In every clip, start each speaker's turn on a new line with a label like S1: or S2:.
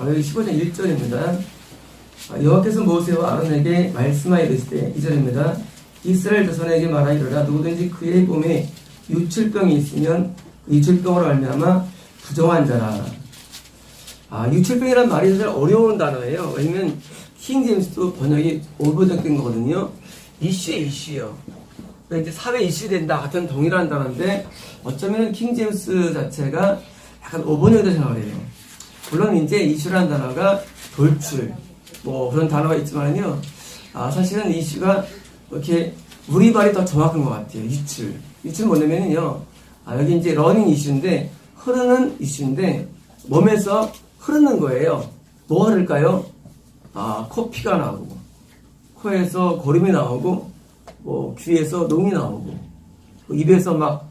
S1: 여기 15장 1절입니다. 여호와께서 모세와 아론에게 말씀하여 이르시되 2절입니다. 이스라엘 자손에게 말하 이르라 누구든지 그의 몸에 유출병이 있으면 유출병으로 말미암아 부정한 자라. 유출병이란 말이 사실 어려운 단어예요. 왜냐면 킹제임스도 번역이 오버적된 거거든요. 이슈요. 이제 사회 이슈 된다 같은 동일한 단어인데 어쩌면 킹제임스 자체가 약간 오버적이다 생각을 해요. 물론 이제 이슈라는 단어가 돌출 뭐 그런 단어가 있지만요. 사실은 이슈가 이렇게 우리 말이 더 정확한 것 같아요. 유출 뭐냐면요. 여기 이제 러닝 이슈인데 흐르는 이슈인데 몸에서 흐르는 거예요. 뭐 흐를까요? 코피가 나오고 코에서 고름이 나오고 뭐 귀에서 농이 나오고 입에서 막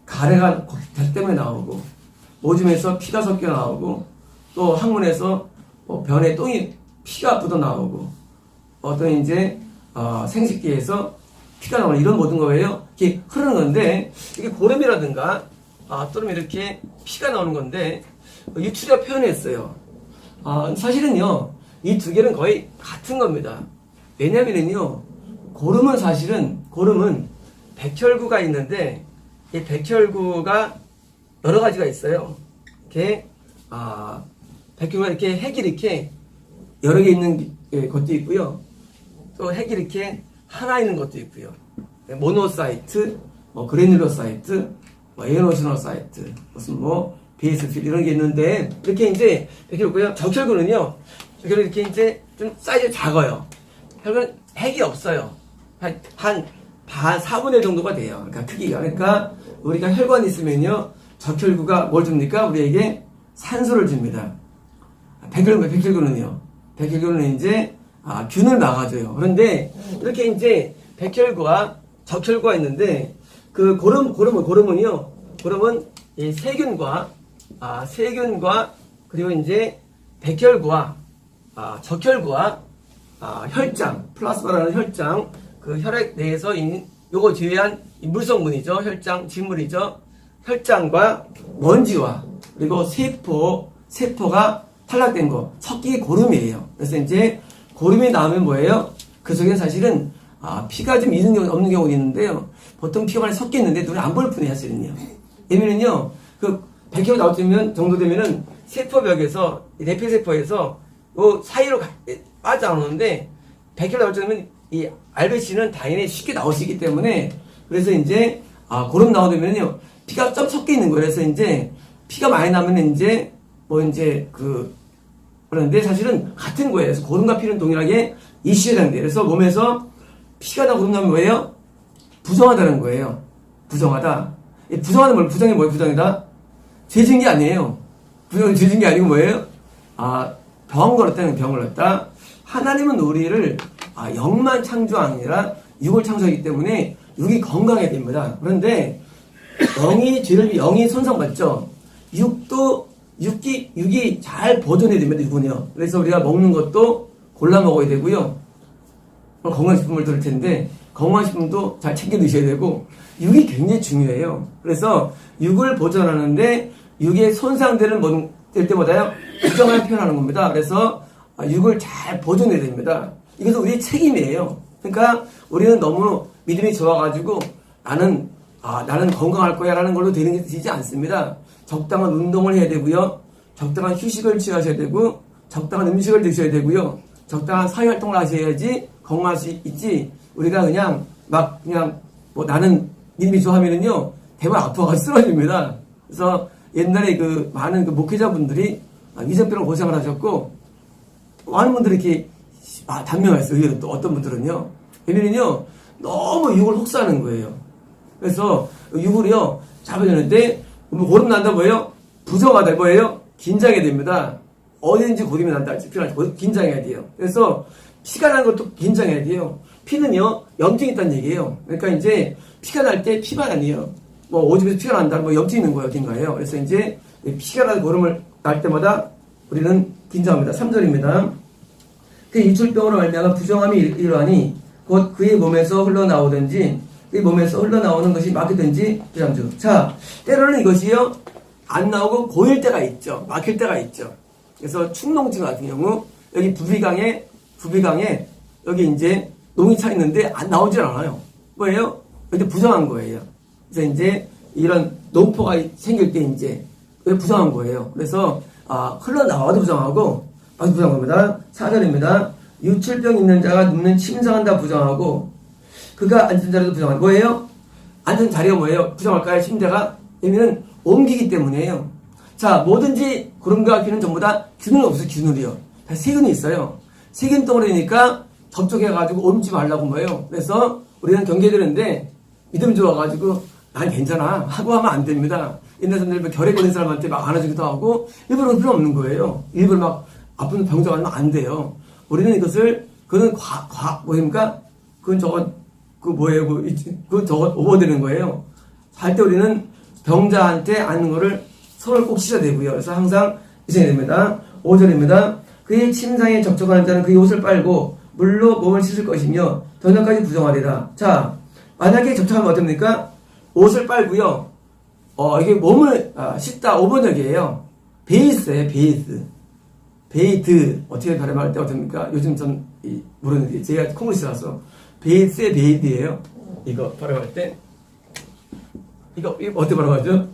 S1: 가래가 배 때문에 나오고 오줌에서 피가 섞여 나오고 또 항문에서 뭐 변에 똥이 피가 묻어 나오고 어떤 이제 생식기에서 피가 나오는 이런 모든 거예요. 이렇게 흐르는 건데 이게 고름이라든가 또는 이렇게 피가 나오는 건데 유출이라 표현했어요. 사실은요 이 두 개는 거의 같은 겁니다. 왜냐면은요 고름은 백혈구가 있는데 이 백혈구가 여러 가지가 있어요. 이렇게 백혈구가 이렇게 핵이 이렇게 여러 개 있는 것도 있고요. 또 핵이 이렇게 하나 있는 것도 있고요. 모노사이트, 그래놀로사이트, 에어노시노사이트, 무슨 BSP 이런 게 있는데 이렇게 이제 백혈구고요. 적혈구는요. 적혈구 이렇게 이제 좀 사이즈 작아요. 혈구는 핵이 없어요. 한 4분의 1 정도가 돼요. 그러니까 크기가. 그러니까 우리가 혈관이 있으면요. 적혈구가 뭘 줍니까? 우리에게 산소를 줍니다. 백혈구는요. 백혈구는 이제 균을 막아줘요. 그런데 이렇게 이제 백혈구와 적혈구가 있는데 그 고름은요. 고름은 이 세균과 그리고 이제 백혈구와 적혈구와 혈장, 플라스마라는 혈장, 그 혈액 내에서 요거 제외한 물성분이죠. 혈장, 진물이죠. 혈장과 먼지와 그리고 세포가 탈락된 거, 섞이게 고름이에요. 그래서 이제 고름이 나오면 뭐예요? 그 속에 사실은 피가 좀 있는 경우 없는 경우가 있는데요. 보통 피가 많이 섞여 있는데 눈에 안 보일 뿐이에요, 사실은요. 왜냐면요, 그 백혈구 나올 정도 되면은 세포벽에서 내피세포에서 그 사이로 빠져나오는데 백혈구 나올 정도면 이 RBC는 당연히 쉽게 나올 수 있기 때문에 그래서 이제 고름 나오면요 피가 좀 섞여 있는 거예요. 그래서 이제 피가 많이 나면 이제 그런데 사실은 같은 거예요. 그래서 고름과 피는 동일하게 이슈에 해당돼요. 그래서 몸에서 피가 나고 고름 나면 뭐예요? 부정하다는 거예요. 부정하다. 부정하는 뭘 부정이 뭐예요? 부정이다? 죄진 게 아니에요. 부정은 죄진 게 아니고 뭐예요? 병 걸었다는 병 걸었다. 하나님은 우리를 영만 창조가 아니라 육을 창조하기 때문에 육이 건강해야 됩니다. 그런데 영이 손상받죠. 육이 잘 보존해야 됩니다. 육은요. 그래서 우리가 먹는 것도 골라 먹어야 되고요. 건강식품을 들을 텐데 건강식품도 잘 챙겨 드셔야 되고 육이 굉장히 중요해요. 그래서 육을 보존하는데 육의 손상될 때마다요 부정을 표현하는 겁니다. 그래서 육을 잘 보존해야 됩니다. 이것은 우리의 책임이에요. 그러니까 우리는 너무 믿음이 좋아가지고 나는 건강할 거야 라는 걸로 되지 않습니다. 적당한 운동을 해야 되고요. 적당한 휴식을 취하셔야 되고 적당한 음식을 드셔야 되고요. 적당한 사회활동을 하셔야지 건강할 수 있지. 우리가 그냥 나는 믿음이 좋아하면은요 대부분 아파가지고 쓰러집니다. 그래서 옛날에 많은 목회자분들이 위장병으로 고생을 하셨고 많은 분들이 이렇게 단명했어요. 의외로 또 어떤 분들은요. 왜냐면요 너무 육을 혹사하는 거예요. 그래서 육을요 잡아주는데 고름 난다 뭐예요? 부정하다 뭐예요? 긴장해야 됩니다. 어디든지 고름이 난다 할지 필요하지 긴장해야 돼요. 그래서 피가 나는 것도 긴장해야 돼요. 피는요 염증이 있다는 얘기예요. 그러니까 이제 피가 날 때 피만 아니에요. 오줌에서 피가 난다 염증이 있는 거예요. 어딘가예요. 그래서 이제 피가 나는 고름을 날 때마다 우리는 긴장합니다. 3절입니다. 그 유출병으로 말미암아 부정함이 이러하니 곧 그의 몸에서 흘러나오든지 그의 몸에서 흘러나오는 것이 막히든지 부장주. 자, 때로는 이것이요 안 나오고 고일 때가 있죠. 막힐 때가 있죠. 그래서 축농증 같은 경우 여기 부비강에 여기 이제 농이 차 있는데 안 나오질 않아요. 뭐예요? 이제 부정한 거예요. 그래서 이제 이런 농포가 생길 때 이제 부정한 거예요. 그래서 흘러나와도 부정하고 아주 부정한 겁니다. 4절입니다. 유출병 있는 자가 눕는 침상한다 부정하고 그가 앉은 자리도 부정하고 뭐예요? 앉은 자리가 뭐예요? 부정할까요? 침대가? 여기는 옮기기 때문이에요. 자, 뭐든지 구름과 귀는 전부 다 균은 없어요. 균을이요. 다 세균이 있어요. 세균 덩어리니까 접촉해가지고 옮지 말라고 뭐예요. 그래서 우리는 경계되는데 믿음 좋아가지고 난 괜찮아 하고 하면 안 됩니다. 옛날 사람들 결핵 걸린 사람한테 막 안아주기도 하고 일부러 필요 없는 거예요. 일부러 막 아픈 병자 가면 안 돼요. 우리는 이것을 그건 뭐입니까? 그건 그건 저거 오버되는 거예요. 할 때 우리는 병자한테 앉는 거를 손을 꼭 씻어야 되고요. 그래서 항상 있어야 됩니다. 5절입니다. 그의 침상에 접촉하는 자는 그의 옷을 빨고 물로 몸을 씻을 것이며 저녁까지 부정하리라. 자, 만약에 접촉하면 어떻습니까? 옷을 빨고요. 이게 몸을 씻다 5번역이에요. 베이스예요. 베이드 어떻게 발음할 때 어떻습니까? 요즘 전 모르는데 제가 콩글리시라서 베이스의 베이드예요. 이거 발음할 때 이거 어떻게 발음하죠?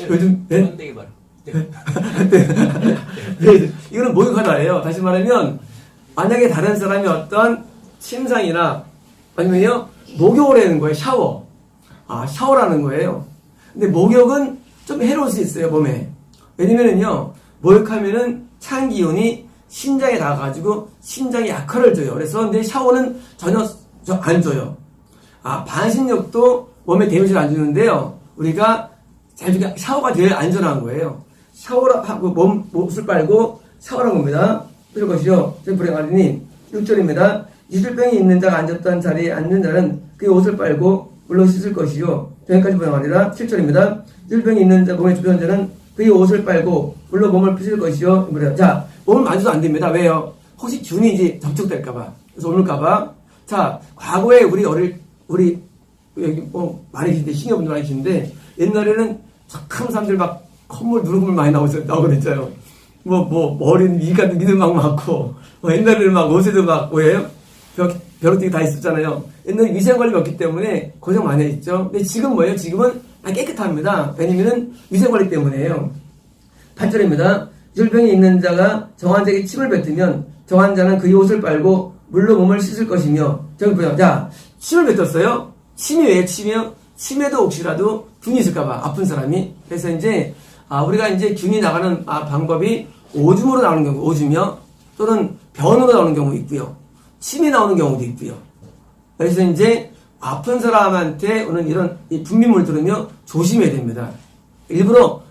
S1: 요즘
S2: 번데기 발음.
S1: 네. 이거는 목욕하다예요. 다시 말하면 만약에 다른 사람이 어떤 침상이나 아니면요 목욕을 하는 거예요. 샤워라는 거예요. 근데 목욕은 좀 해로울 수 있어요. 몸에. 왜냐면은요 목욕하면은 찬 기운이 신장에 닿아가지고 신장에 약화를 줘요. 그래서 근데 샤워는 전혀 안 줘요. 반신욕도 몸에 데미지를 안 주는데요. 우리가 샤워가 제일 안전한 거예를 샤워를 하고 옷을 빨고 샤워를 한 겁니다. 그럴 것이요. 불행하리니 6절입니다. 유술병이 있는 자가 앉았던 자리에 앉는 자는 그의 옷을 빨고 물로 씻을 것이요. 저녁까지 불행하리라. 7절입니다. 유술병이 있는 자 몸에 주변 자는 그의 옷을 빨고 물로 몸을 씻을 것이요. 자, 몸을 만져도 안 됩니다. 왜요? 혹시 균이 이제 접촉될까봐. 그래서 옮을까봐. 자, 과거에 우리 여기 많이 계신데 신여분들 많이 계신데 옛날에는 착한 사람들 막 콧물 누룩물 많이 나오거든요. 머리는 미간도 미들 막 많고 옛날에는 막 옷에도 막 뭐예요? 벼룩들이 다 있었잖아요. 옛날에 위생관리가 없기 때문에 고생 많이 했죠. 근데 지금 뭐예요? 지금은 깨끗합니다. 왜냐면은 위생관리 때문에요. 8절입니다. 유술병이 있는 자가 정한 자에게 침을 뱉으면 정한 자는 그의 옷을 빨고 물로 몸을 씻을 것이며 저기 보자. 자, 침을 뱉었어요. 침이 왜 침이요? 침에도 혹시라도 균이 있을까봐 아픈 사람이. 그래서 이제 우리가 이제 균이 나가는 방법이 오줌으로 나오는 경우, 오줌이요. 또는 변으로 나오는 경우 있고요. 침이 나오는 경우도 있고요. 그래서 이제 아픈 사람한테 오는 이런 분비물 들으며 조심해야 됩니다. 일부러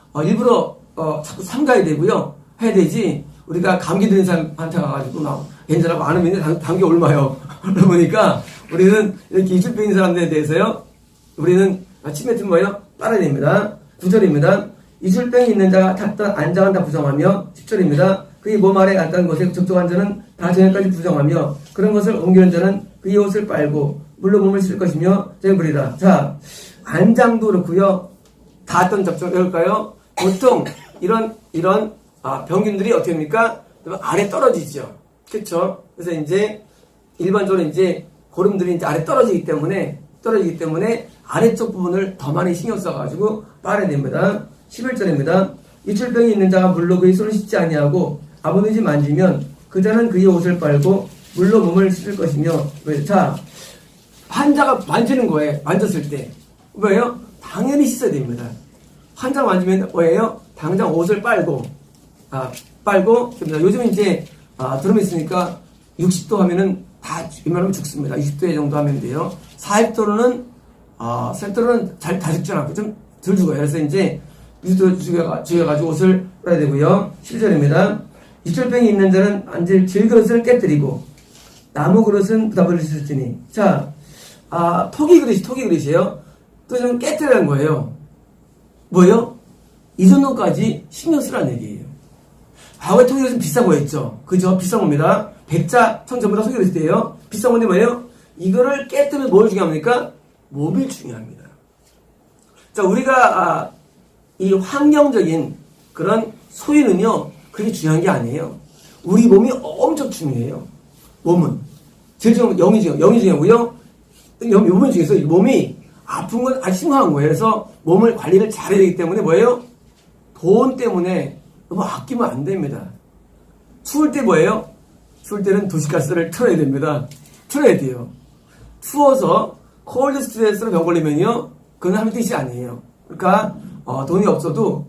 S1: 자꾸 삼가야 되고요. 해야 되지. 우리가 감기 들린 사람한테 가가지고 막 괜찮아고 안 하면 감기 옮아요. 그러니까 우리는 이렇게 유술병 있는 사람들에 대해서요. 우리는 침 뱉으면 뭐예요? 빨아야 됩니다. 9절입니다. 유술병이 있는 자가 탔던 안장은 다 부정하며 10절입니다. 그의 몸 아래 앉던 곳에 접촉한 자는 다 저녁까지 부정하며 그런 것을 옮기는 자는 그의 옷을 빨고 물로 몸을 씻을 것이며 저녁불이라. 자, 안장도 그렇고요. 닿았던 접촉할까요? 보통 이런 병균들이 어떻게 합니까? 아래 떨어지죠. 그렇죠? 그래서 이제 일반적으로 이제 고름들이 이제 아래 떨어지기 때문에 아래쪽 부분을 더 많이 신경 써가지고 빨아야 됩니다. 11절입니다. 유출병이 있는 자가 물로 그의 손을 씻지 아니하고 아무든지 만지면 그 자는 그의 옷을 빨고 물로 몸을 씻을 것이며. 자, 환자가 만지는 거예요. 만졌을 때 뭐예요? 당연히 씻어야 됩니다. 환자가 만지면 뭐예요? 당장 옷을 빨고 요즘 이제 드럼이 있으니까 60도 하면은 다 웬만하면 죽습니다. 20도 정도 하면 돼요. 40도로는 잘 다 죽지 않고 좀 덜 죽어요. 그래서 이제 20도 죽여가지고 옷을 빨아야 되고요. 7절입니다. 유출병이 있는 자는 앉을 질그릇을 깨뜨리고 나무 그릇은 부담을 씻을지니. 자, 토기 그릇이에요. 또 좀 깨뜨리는 거예요. 뭐예요? 이 정도까지 신경 쓰라는 얘기예요. 과거에 토기 그릇은 비싼 거였죠. 그죠? 비싼 겁니다. 백자, 천 전부 다 토기 그릇이에요. 비싼 건데 뭐예요? 이거를 깨뜨리면 뭘 중요합니까? 몸이 중요합니다. 자, 우리가 이 환경적인 그런 소위는요, 그게 중요한 게 아니에요. 우리 몸이 엄청 중요해요. 몸은. 제일 중요한 건 영이 중요하고요. 몸 중에서 몸이 아픈 건 아주 심각한 거예요. 그래서 몸을 관리를 잘해야 되기 때문에 뭐예요? 돈 때문에 너무 아끼면 안 됩니다. 추울 때 뭐예요? 추울 때는 도시가스를 틀어야 됩니다. 틀어야 돼요. 추워서 콜드 스트레스로 병 걸리면요, 그건 하는 뜻이 아니에요. 그러니까 돈이 없어도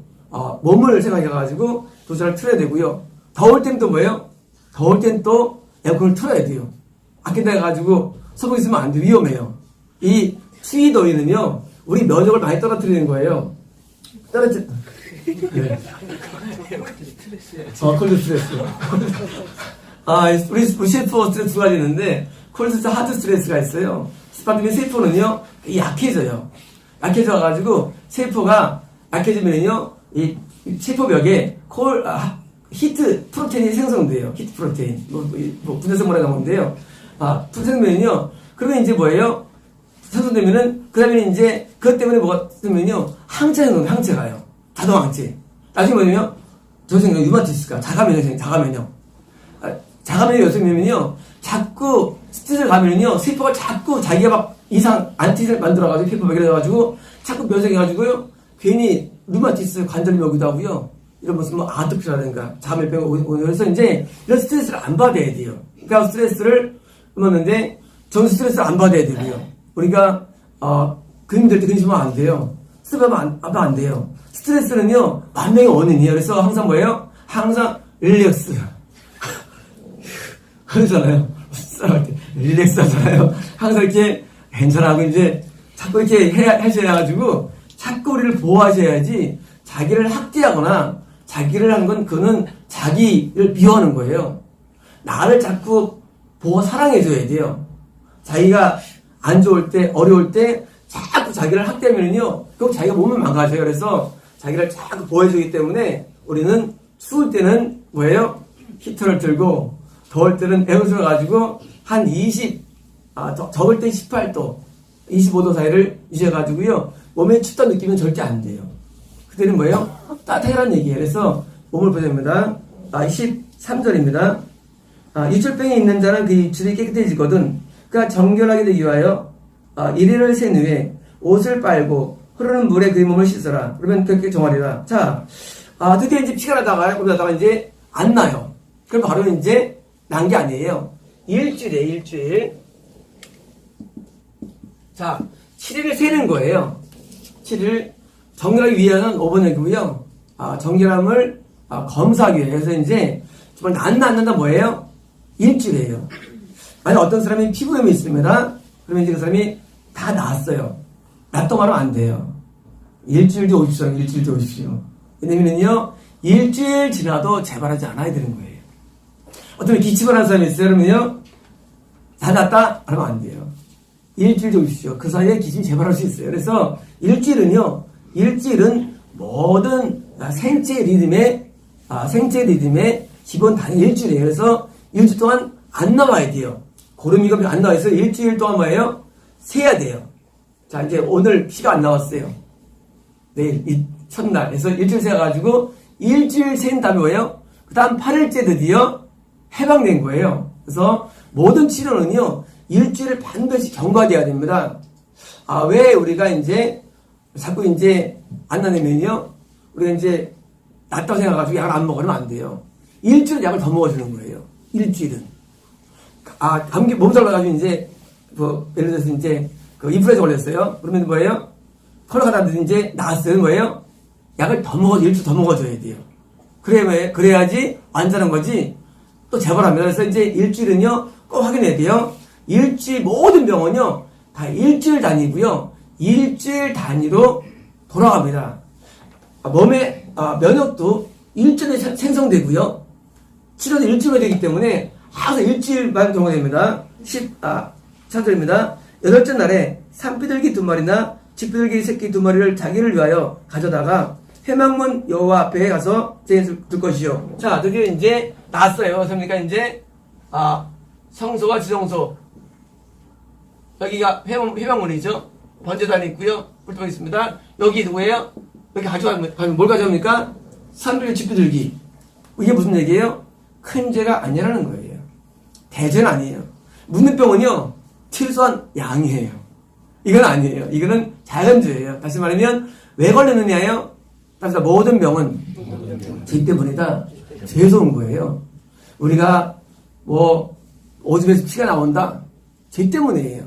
S1: 몸을 생각해가지고 도시가스를 틀어야 되고요. 더울 땐 또 뭐예요? 더울 땐 또 에어컨을 틀어야 돼요. 아낀다 해가지고 서고 있으면 안 돼요. 위험해요. 이 추위 더위는요, 우리 면역을 많이 떨어뜨리는 거예요. 네. 콜드 스트레스. 우리 셰프 스트레스 두 가지 있는데, 콜드 스트레스, 하드 스트레스가 있어요. 스파크링 세포는요, 약해져요. 약해져가지고, 세포가 약해지면요, 이 세포벽에 히트 프로테인이 생성돼요. 히트 프로테인. 분해성 뭐라 나오는데요. 생성되면요, 그러면 이제 뭐예요? 생성되면은, 그 다음에 이제, 그것 때문에 뭐가 뜨면요, 항체가요. 자동 항체. 나중에 뭐냐면, 저생각 유마티스가 자가면역. 자가면역이 요즘에는요, 자꾸 스트레스를 가면은요, 세포가 자꾸 자기가 막 안티를 만들어가지고, 세포 매겨져가지고, 자꾸 변성해가지고요, 괜히 루마티스 관절염이 오기도 하고요, 이런 무슨 아토피라든가, 자멸병 오고, 그래서 이제, 이런 스트레스를 안 받아야 돼요. 그러니까 스트레스를 끊었는데, 전 스트레스를 안 받아야 되고요. 우리가, 근육될 때 근심하면 안 돼요. 스트레스 하면 안 돼요. 스트레스는요, 만명의 원인이에요. 그래서 항상 뭐예요? 항상 릴렉스. 그러잖아요. 싸울 때 릴렉스 하잖아요. 항상 이렇게 괜찮아하고 이제 자꾸 이렇게 하셔야가지고 자꾸 우리를 보호하셔야지 자기를 학대하거나 자기를 한 건 그는 자기를 비호하는 거예요. 나를 자꾸 사랑해줘야 돼요. 자기가 안 좋을 때, 어려울 때 자꾸 자기를 학대하면요, 그럼 자기가 몸을 망가져요. 그래서 자기를 자꾸 보호해주기 때문에 우리는 추울 때는 뭐예요? 히터를 틀고, 더울 때는 에어컨을 가지고 한 적을 때 18도, 25도 사이를 유지해가지고요, 몸에 춥다는 느낌은 절대 안 돼요. 그때는 뭐예요? 따뜻하라는 얘기예요. 그래서 몸을 보셔야 됩니다. 23절입니다. 유출병이 있는 자는 그 유출이 깨끗해지거든. 그러니까 정결하게 되기 위하여 이리를 센 후에 옷을 빨고 흐르는 물에 그의 몸을 씻어라. 그러면 그렇게 정하리라. 자, 드디어 이제 피가 나다가 이제 안 나요. 그럼 바로 이제 난 게 아니에요. 일주일. 자, 7일을 세는 거예요. 7일 정결하기 위한 5번역이고요. 정결함을 검사하기 위해. 그래서 이제 정말 난다 뭐예요? 일주일이에요. 만약 어떤 사람이 피부염이 있습니다. 그러면 이제 그 사람이 다 나았어요. 낫다고 말하면 안 돼요. 일주일 뒤에 오십시오. 왜냐면요, 일주일 지나도 재발하지 않아야 되는 거예요. 어떤 기침을 하는 사람이 있어요. 그러면요, 다 낫다? 하면 안 돼요. 일주일 뒤에 오십시오. 그 사이에 기침이 재발할 수 있어요. 그래서 일주일은 모든 생체 리듬의 기본 단위 일주일이에요. 그래서 일주일 동안 안 나와야 돼요. 고름이가 안 나와 있어요. 일주일 동안 뭐예요? 세야 돼요. 자, 이제 오늘 피가 안 나왔어요. 내일, 첫날. 그래서 일주일 세가지고, 일주일 센 다음에 뭐예요? 그 다음 8일째 드디어 해방된 거예요. 그래서 모든 치료는요, 일주일을 반드시 경과돼야 됩니다. 왜 우리가 이제, 자꾸 이제 안 나내면요, 우리가 이제 낫다고 생각해가지고 약을 안 먹으면 안 돼요. 일주일 약을 더 먹어주는 거예요. 일주일은. 감기 몸살 나가지고 이제, 예를 들어서 이제, 인플루엔자 걸렸어요. 그러면 뭐예요? 콜라가다들 이제 나았어요. 뭐예요? 약을 일주일 더 먹어줘야 돼요. 그래야지 완전한 거지. 또 재발합니다. 그래서 이제 일주일은요, 꼭 확인해야 돼요. 모든 병원요, 다 일주일 단위고요. 일주일 단위로 돌아갑니다. 몸의 면역도 일주일에 생성되고요. 치료도 일주일에 되기 때문에 항상 일주일만 경과됩니다. 14절입니다. 8째 날에 산비둘기 2마리나 집비둘기 새끼 2마리를 자기를 위하여 가져다가 회막문 여호와 앞에 가서 재둘 것이요. 자, 드디어 이제 나왔어요. 그러니까 이제 성소와 지성소, 여기가 회막문이죠. 번제단이 있고요. 뿔통이 있습니다. 여기 누구예요? 여기 가져가면 뭘 가져옵니까? 산비둘기, 집비둘기. 이게 무슨 얘기예요? 큰 죄가 아니라는 거예요. 대죄는 아니에요. 묻는 병은요, 최소한 양이에요. 이건 아니에요. 이거는 자연죄예요. 다시 말하면 왜 걸리느냐요? 따라서 모든 병은 죄 때문이다. 죄에서 온 거예요. 우리가 뭐 오줌에서 피가 나온다. 죄 때문이에요.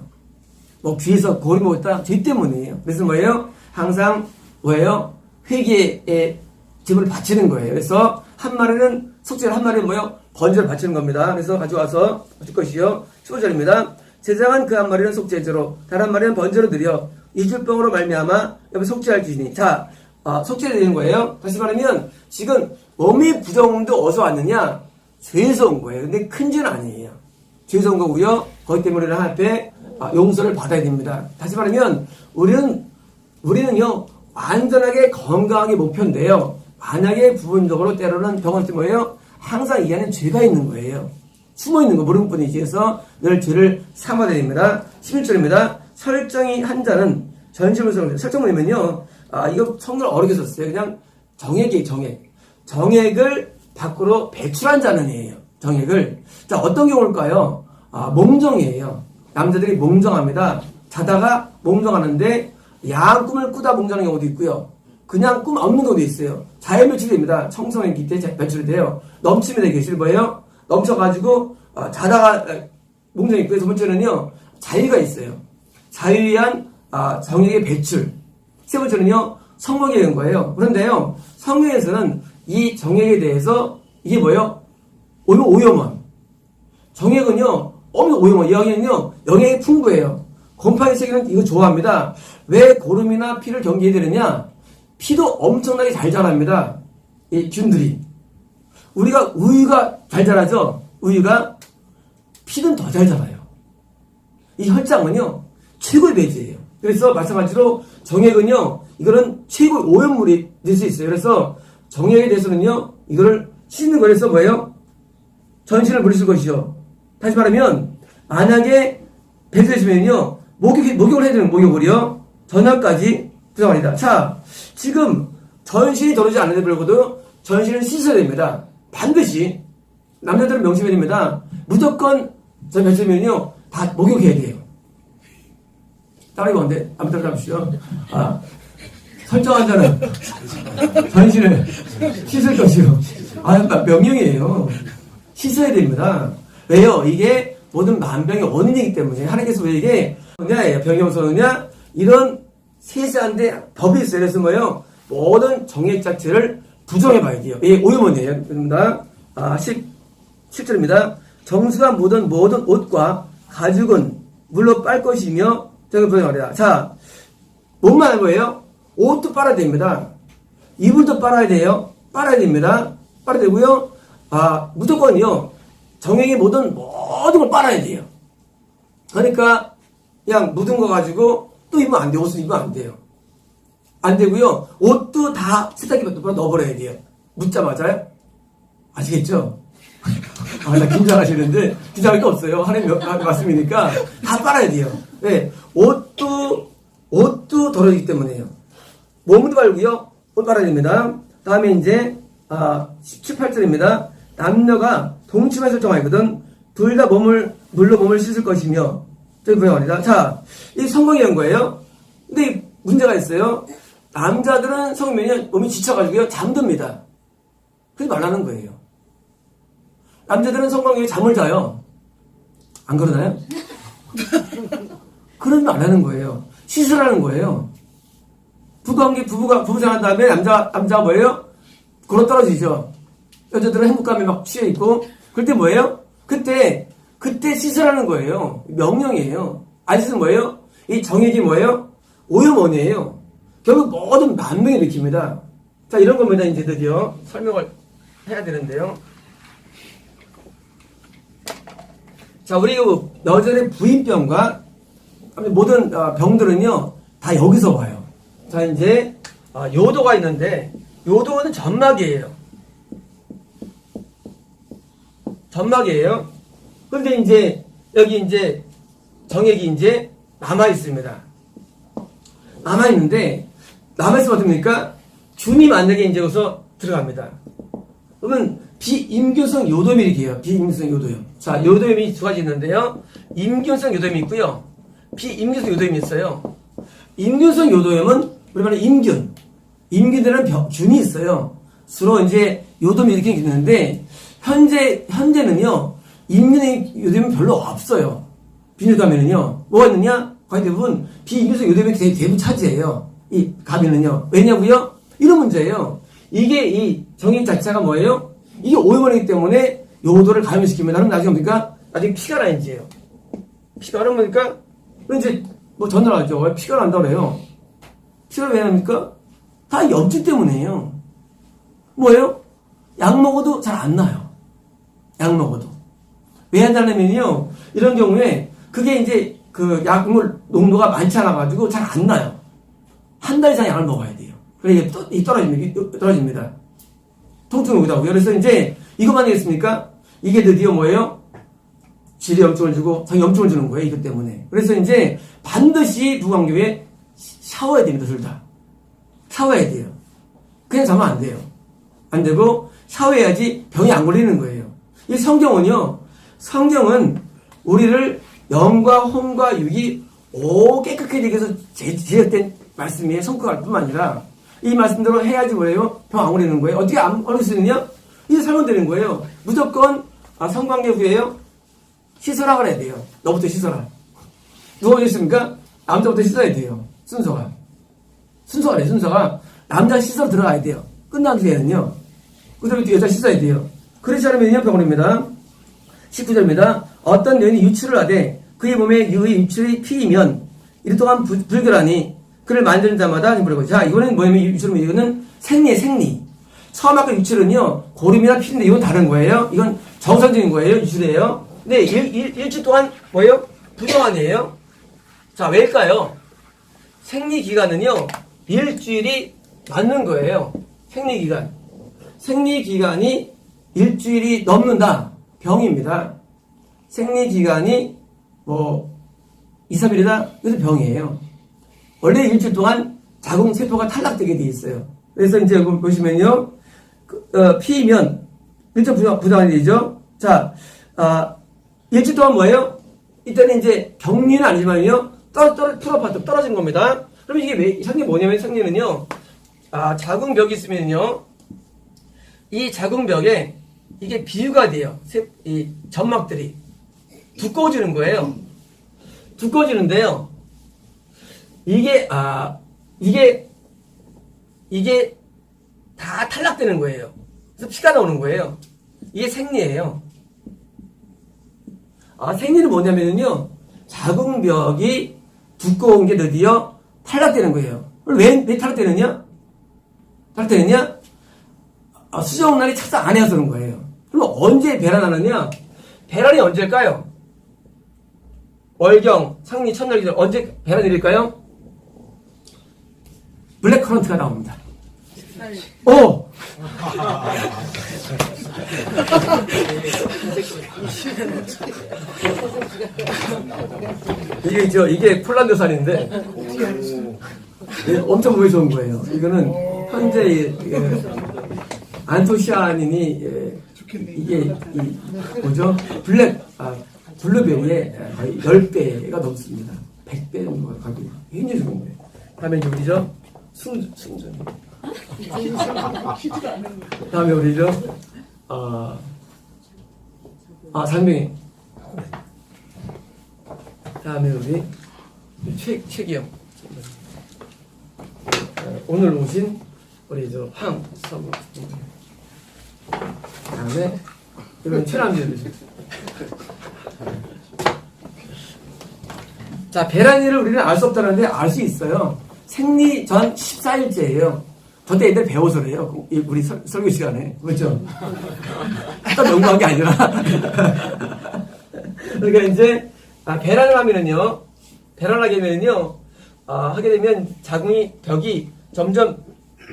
S1: 뭐 귀에서 고리 먹었다. 죄 때문이에요. 그래서 뭐예요? 항상 뭐예요? 회개의 집을 바치는 거예요. 그래서 한 마리는 속죄를, 한 마리는 뭐예요? 번제를 바치는 겁니다. 그래서 가져와서 바칠 것이요. 15절입니다. 제장한 그 한 마리는 속죄제로 다른 한 마리는 번제로 드려 이주병으로 말미암아 여기 속죄할 주시니. 자, 속죄가 되는 거예요. 다시 말하면 지금 몸이 부정도 어디서 왔느냐? 죄에서 온 거예요. 근데 큰 죄는 아니에요. 죄에서 온 거고요. 거기 때문에 하나님 앞에 용서를 받아야 됩니다. 다시 말하면 우리는요 완전하게 건강하게 목표인데요. 만약에 부분적으로 때로는 병원 때 뭐예요? 항상 이 안에 죄가 있는 거예요. 숨어 있는 거 모르는 뿐이지. 그래서 늘 죄를 삼아야 됩니다. 11절입니다. 설정이 한 자는 전심을 설정 뭐냐면요. 이거 성경을 어렵게 썼어요. 그냥 정액이에요. 정액을 밖으로 배출한 자는이에요. 정액을. 자, 어떤 경우일까요? 몽정이에요. 남자들이 몽정합니다. 자다가 몽정하는데 야한 꿈을 꾸다 몽정하는 경우도 있고요. 그냥 꿈 없는 경우도 있어요. 자연 배출됩니다. 청소년기 때 배출이 돼요. 넘침이 되게 뭐예요? 넘쳐가지고 자다가 몽정이 있고요. 두 번째는요. 자유가 있어요. 자유에 의한 정액의 배출. 세 번째는요. 성령에 의한 거예요. 그런데요. 성경에서는 이 정액에 대해서 이게 뭐예요? 오염원. 정액은요. 엄청 오염원. 여기는요. 영양이 풍부해요. 곰팡이 세균은 이거 좋아합니다. 왜 고름이나 피를 경계해야 되느냐? 피도 엄청나게 잘 자랍니다. 이 균들이. 우리가 우유가 잘 자라죠? 우유가 피는 더 잘 자라요. 이 혈장은요. 최고의 배제예요. 그래서 마찬가지로 정액은요. 이거는 최고의 오염물이 될 수 있어요. 그래서 정액에 대해서는요. 이거를 씻는 거에서 뭐예요? 전신을 물리실 것이요. 다시 말하면 만약에 배제되시면요. 목욕을 해야 되는 목욕을요. 전날까지 부정합니다. 자, 지금 전신이 더러지 않는데 불구하고 전신을 씻어야 됩니다. 반드시 남자들은 명심해야 됩니다. 무조건 전 배제면요. 다 목욕해야 돼요. 따라이고 안돼. 아무튼 잡으시죠. 설정한 자는 전신을 씻을 것이요. 명령이에요. 씻어야 됩니다. 왜요? 이게 모든 만병의 원인이기 때문에 하나님께서 왜 이게 병이 없어졌냐? 이런 세세한데 법이 있어요. 그래서 뭐예요? 모든 정액 자체를 부정해봐야 돼요. 이게 오염원이에요. 그렇습니다. 17절입니다. 정수가 묻은 모든 옷과 가죽은 물로 빨 것이며 저기 보여 말이야. 자, 몸만 할 거예요. 옷도 빨아야 됩니다. 이불도 빨아야 돼요. 빨아야 됩니다. 빨아야 되고요. 무조건요. 정액의 모든 걸 빨아야 돼요. 그러니까 그냥 묻은 거 가지고 또 입으면 안 돼요. 옷을 입으면 안 돼요. 안 되고요. 옷도 다 세탁기에 넣어버려야 돼요. 묻자마자요. 아시겠죠? 나 긴장하시는데 긴장할 게 없어요. 하나님 말씀이니까 다 빨아야 돼요. 네, 옷도 더러지기 때문에요. 몸도 빨고요. 옷 빨아야 됩니다. 다음에 이제 18절입니다. 남녀가 동침에 설정하거든 둘 다 물로 몸을 씻을 것이며 저기 보여말이다. 자, 이 성경이 한 거예요. 근데 문제가 있어요. 남자들은 성면이 몸이 지쳐가지고요 잠듭니다. 그러지 말라는 거예요. 남자들은 성경에 잠을 자요. 안 그러나요? 그러지 말라는 거예요. 씻으라는 거예요. 부부 생활한 다음에 남자가 뭐예요? 걸어 떨어지죠. 여자들은 행복감에 막 취해 있고, 그럴 때 뭐예요? 그때 씻으라는 거예요. 명령이에요. 안 씻으면 뭐예요? 이 정액이 뭐예요? 오염원이에요. 결국 모든 만병을 일으킵니다. 자, 이런 겁니다. 이제 드디어 설명을 해야 되는데요. 자, 우리 여전의 부인병과 모든 병들은요, 다 여기서 와요. 자, 이제, 요도가 있는데, 요도는 점막이에요. 점막이에요. 그런데 이제, 여기 이제, 정액이 이제, 남아있습니다. 남아있는데, 남아있으면 어떻습니까? 균이 만약에 이제 여기서 들어갑니다. 그러면 비임균성 요도밀이에요. 비임균성 요도염. 자, 요도염이 두 가지 있는데요. 임균성 요도염이 있고요. 비임균성 요도염이 있어요. 임균성 요도염은 우리 말로 임균이라는 균이 있어요. 주로 이제 요도염이 이렇게 있는데 현재는요. 임균성 요도염이 별로 없어요. 비뇨감에는요. 뭐가 있느냐? 거의 대부분 비임균성 요도염이 대부분 차지해요. 이 감에는요. 왜냐고요? 이런 문제예요. 이게 이 정액 자체가 뭐예요? 이게 오염원이기 때문에 요도를 감염시키면 나중에 뭡니까? 나중에 피가 나인지예요. 피가 나는 거니까 이제 뭐 전화를 하죠. 왜 피가 난다고 그래요? 피가 왜 납니까? 다 염증 때문이에요. 뭐예요? 약 먹어도 잘 안 나요. 약 먹어도. 왜 한다면요, 이런 경우에 그게 이제 그 약물 농도가 많지 않아가지고 잘 안 나요. 한 달 이상 약을 먹어야 돼요. 그래, 이게 떨어집니다. 통증이 오기도 하고요. 그래서 이제 이것만 되겠습니까? 이게 드디어 뭐예요? 질에 염증을 주고 염증을 주는 거예요. 이것 때문에. 그래서 이제 반드시 부관교에 샤워해야 됩니다. 둘 다. 샤워해야 돼요. 그냥 자면 안 돼요. 안 되고 샤워해야지 병이 안 걸리는 거예요. 이 성경은 우리를 영과 혼과 육이 깨끗하게 되기 위해서 제작된 말씀이에요. 성격할 뿐만 아니라 이 말씀대로 해야지 뭐예요? 병 안 걸리는 거예요. 어떻게 안 걸릴 수 있느냐? 이제 설명드리는 거예요. 무조건 성관계 후에요. 씻으라 그래야 돼요. 너부터 씻어라. 누가 오셨습니까? 남자부터 씻어야 돼요. 순서가 남자 씻어 들어가야 돼요. 끝난 뒤에는요. 그 다음에 여자 씻어야 돼요. 그렇지 않으면요 병원입니다. 19절입니다. 어떤 여인이 유출을 하되 그의 몸에 유의 유출이 피이면 이를 동안 불결하니 그를 만드는 자마다 뭐라고. 자, 이거는 뭐냐면 유출은 이거는 생리예요. 생리. 처음 아까 유출은요 고름이나 피인데 이건 다른 거예요. 이건 정상적인 거예요. 유출이에요. 근데 일주일 동안 뭐예요? 부정한이에요. 자, 왜일까요? 생리 기간은요 일주일이 맞는 거예요. 생리 기간이 일주일이 넘는다. 병입니다. 생리 기간이 2, 3일이다. 그래서 병이에요. 원래 일주일 동안 자궁세포가 탈락되게 돼 있어요. 그래서 이제 여기 보시면요. 피이면 일정 부정이 되죠. 자, 일주일 동안 뭐예요? 이때는 이제 격리는 아니지만요. 떨어진 겁니다. 그럼 이게 생리 뭐냐면 생리는요. 자궁벽이 있으면요. 이 자궁벽에 이게 비유가 돼요. 이 점막들이 두꺼워지는 거예요. 두꺼워지는데요. 이게 다 탈락되는 거예요. 그래서 피가 나오는 거예요. 이게 생리예요. 생리는 뭐냐면요. 자궁벽이 두꺼운 게 드디어 탈락되는 거예요. 왜 탈락되느냐? 수정날이 착상 안 해서 그런 거예요. 그럼 언제 배란하느냐? 배란이 언제일까요? 월경, 상리, 첫날 기절 언제 배란이 일까요? 블랙 커런트가 나옵니다. 이게 폴란드산인데 엄청 보기 좋은 거예요. 이거는 현재 안토시아닌이 이게 뭐죠? 블루베리의 거의 10배가 넘습니다. 100배 정도가 가고 굉장히 좋은 거예요. 다음에 이제 우리죠? 순전. 다음에 우리죠? 장명희. 다음에 우리 최기영. 오늘 오신 우리 황서무. 다음에 이건 최남진. 자, 배란이를 우리는 알 수 없다는데 알 수 있어요. 생리 전 14일째예요. 저때 애들 배워서 그래요. 우리 설교 시간에. 그렇죠? 딱 연구한 게 아니라. 그러니까 이제, 배란을 하면은요, 하게 되면 자궁이 벽이 점점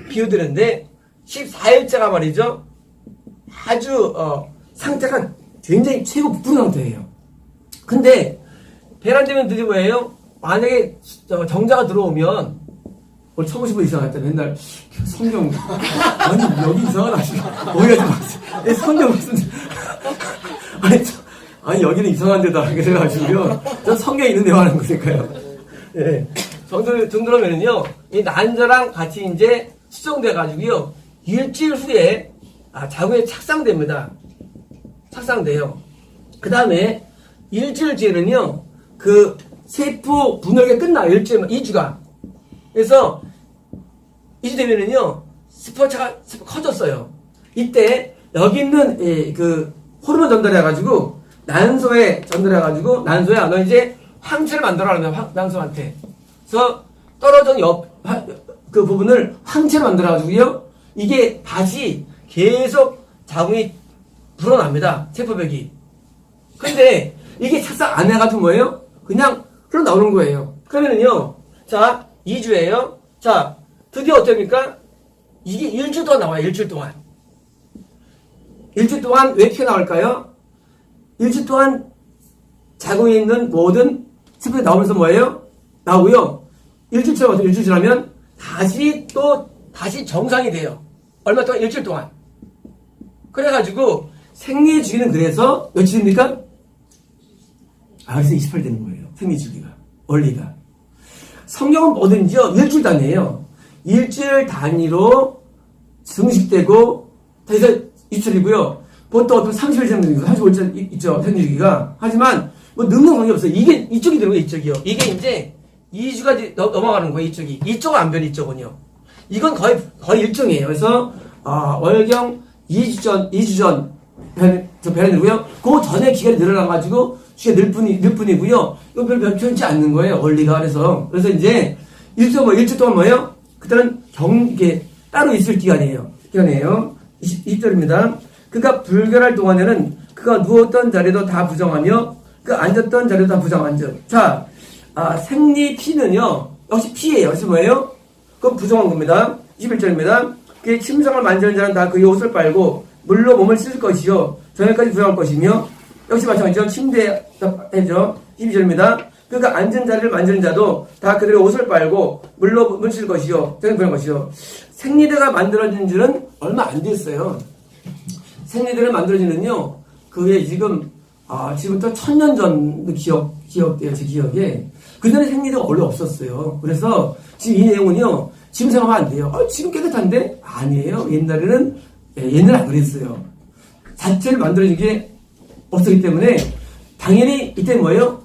S1: 비어드는데, 14일째가 말이죠. 아주, 상태가 굉장히 최고 부풀은 상태예요. 근데, 배란되면 드디어 뭐예요? 만약에 정자가 들어오면, 오늘 처음 오신 분 이상하다. 맨날 성경, 아니, 여기 이상하다. 오해하지 마세요. 성경 무슨, 아니, 여기는 이상한 데다. 그래가지고요. 저 성경에 있는 데만 하는 거니까요. 예. 정도라면은요, 이 난저랑 같이 이제 수정돼가지고요, 일주일 후에, 자궁에 착상됩니다. 착상돼요. 그 다음에, 일주일 뒤에는요, 그 세포 분열이 끝나요. 일주일, 2주가. 그래서 2주 되면은요 스포츠가 커졌어요. 이때 여기 있는 그 호르몬 전달해가지고 난소에 전달해가지고 난소에 너 이제 황체를 만들어라는 난소한테. 그래서 떨어진 그 부분을 황체를 만들어가지고요 이게 다시 계속 자궁이 불어납니다. 세포벽이. 근데 이게 착상 안 해가지고 뭐예요? 그냥 흘러나오는 거예요. 그러면은요 자 2주예요. 자, 드디어 어떻습니까? 이게 일주일 동안 나와요. 일주일 동안. 일주일 동안 왜 튀어나올까요? 일주일 동안 자궁에 있는 모든 세포가 나오면서 뭐예요? 나오고요. 일주일 지나면 다시 정상이 돼요. 얼마 동안? 일주일 동안. 그래가지고 생리 주기는 그래서 며칠입니까? 그래서 28 되는 거예요. 생리 주기가. 원리가. 성경은 뭐든지요, 일주일 단위예요. 일주일 단위로 증식되고, 다시 27이고요. 보통 어떤 30일 정도, 35일 있죠, 생리주기가. 하지만, 뭐, 능력 관계 없어요. 이게, 이쪽이 되는 거예요, 이쪽이요. 이게 이제, 2주가 넘어가는 거예요, 이쪽이. 이쪽은 안 변해, 이쪽은요. 이건 거의 일정이에요. 그래서, 월경 2주 전, 배란이고요. 그 전에 기간이 늘어나가지고, 주가 늘 뿐이고요. 이거 별로 변치 않는 거예요. 원리가. 그래서 이제, 일주 동안 뭐예요? 그때는 이게 따로 있을 기간이에요. 20절입니다. 그가 불결할 동안에는 그가 누웠던 자리도 다 부정하며 그 앉았던 자리도 다 부정한즉. 자, 생리 피는요, 역시 피예요. 그래서 뭐예요? 그건 부정한 겁니다. 21절입니다. 그의 침상을 만지는 자는 다 그의 옷을 빨고 물로 몸을 씻을 것이요. 저녁까지 부정할 것이며 역시 마찬가지죠. 침대에 해죠. 12절입니다. 그가 앉은 자리를 만지는 자도 다 그들의 옷을 빨고 물로 묻힐 것이요. 저는 그런 것이요. 생리대가 만들어진 지는 얼마 안 됐어요. 생리대를 만들어지는요. 그게 지금부터 1000년 전 기억돼요. 제 기억에. 그전에 생리대가 원래 없었어요. 그래서 지금 이 내용은요. 지금 생각하면 안 돼요. 지금 깨끗한데? 아니에요. 옛날에는 안 그랬어요. 자체를 만들어진 게 없었기 때문에 당연히 이때 뭐예요?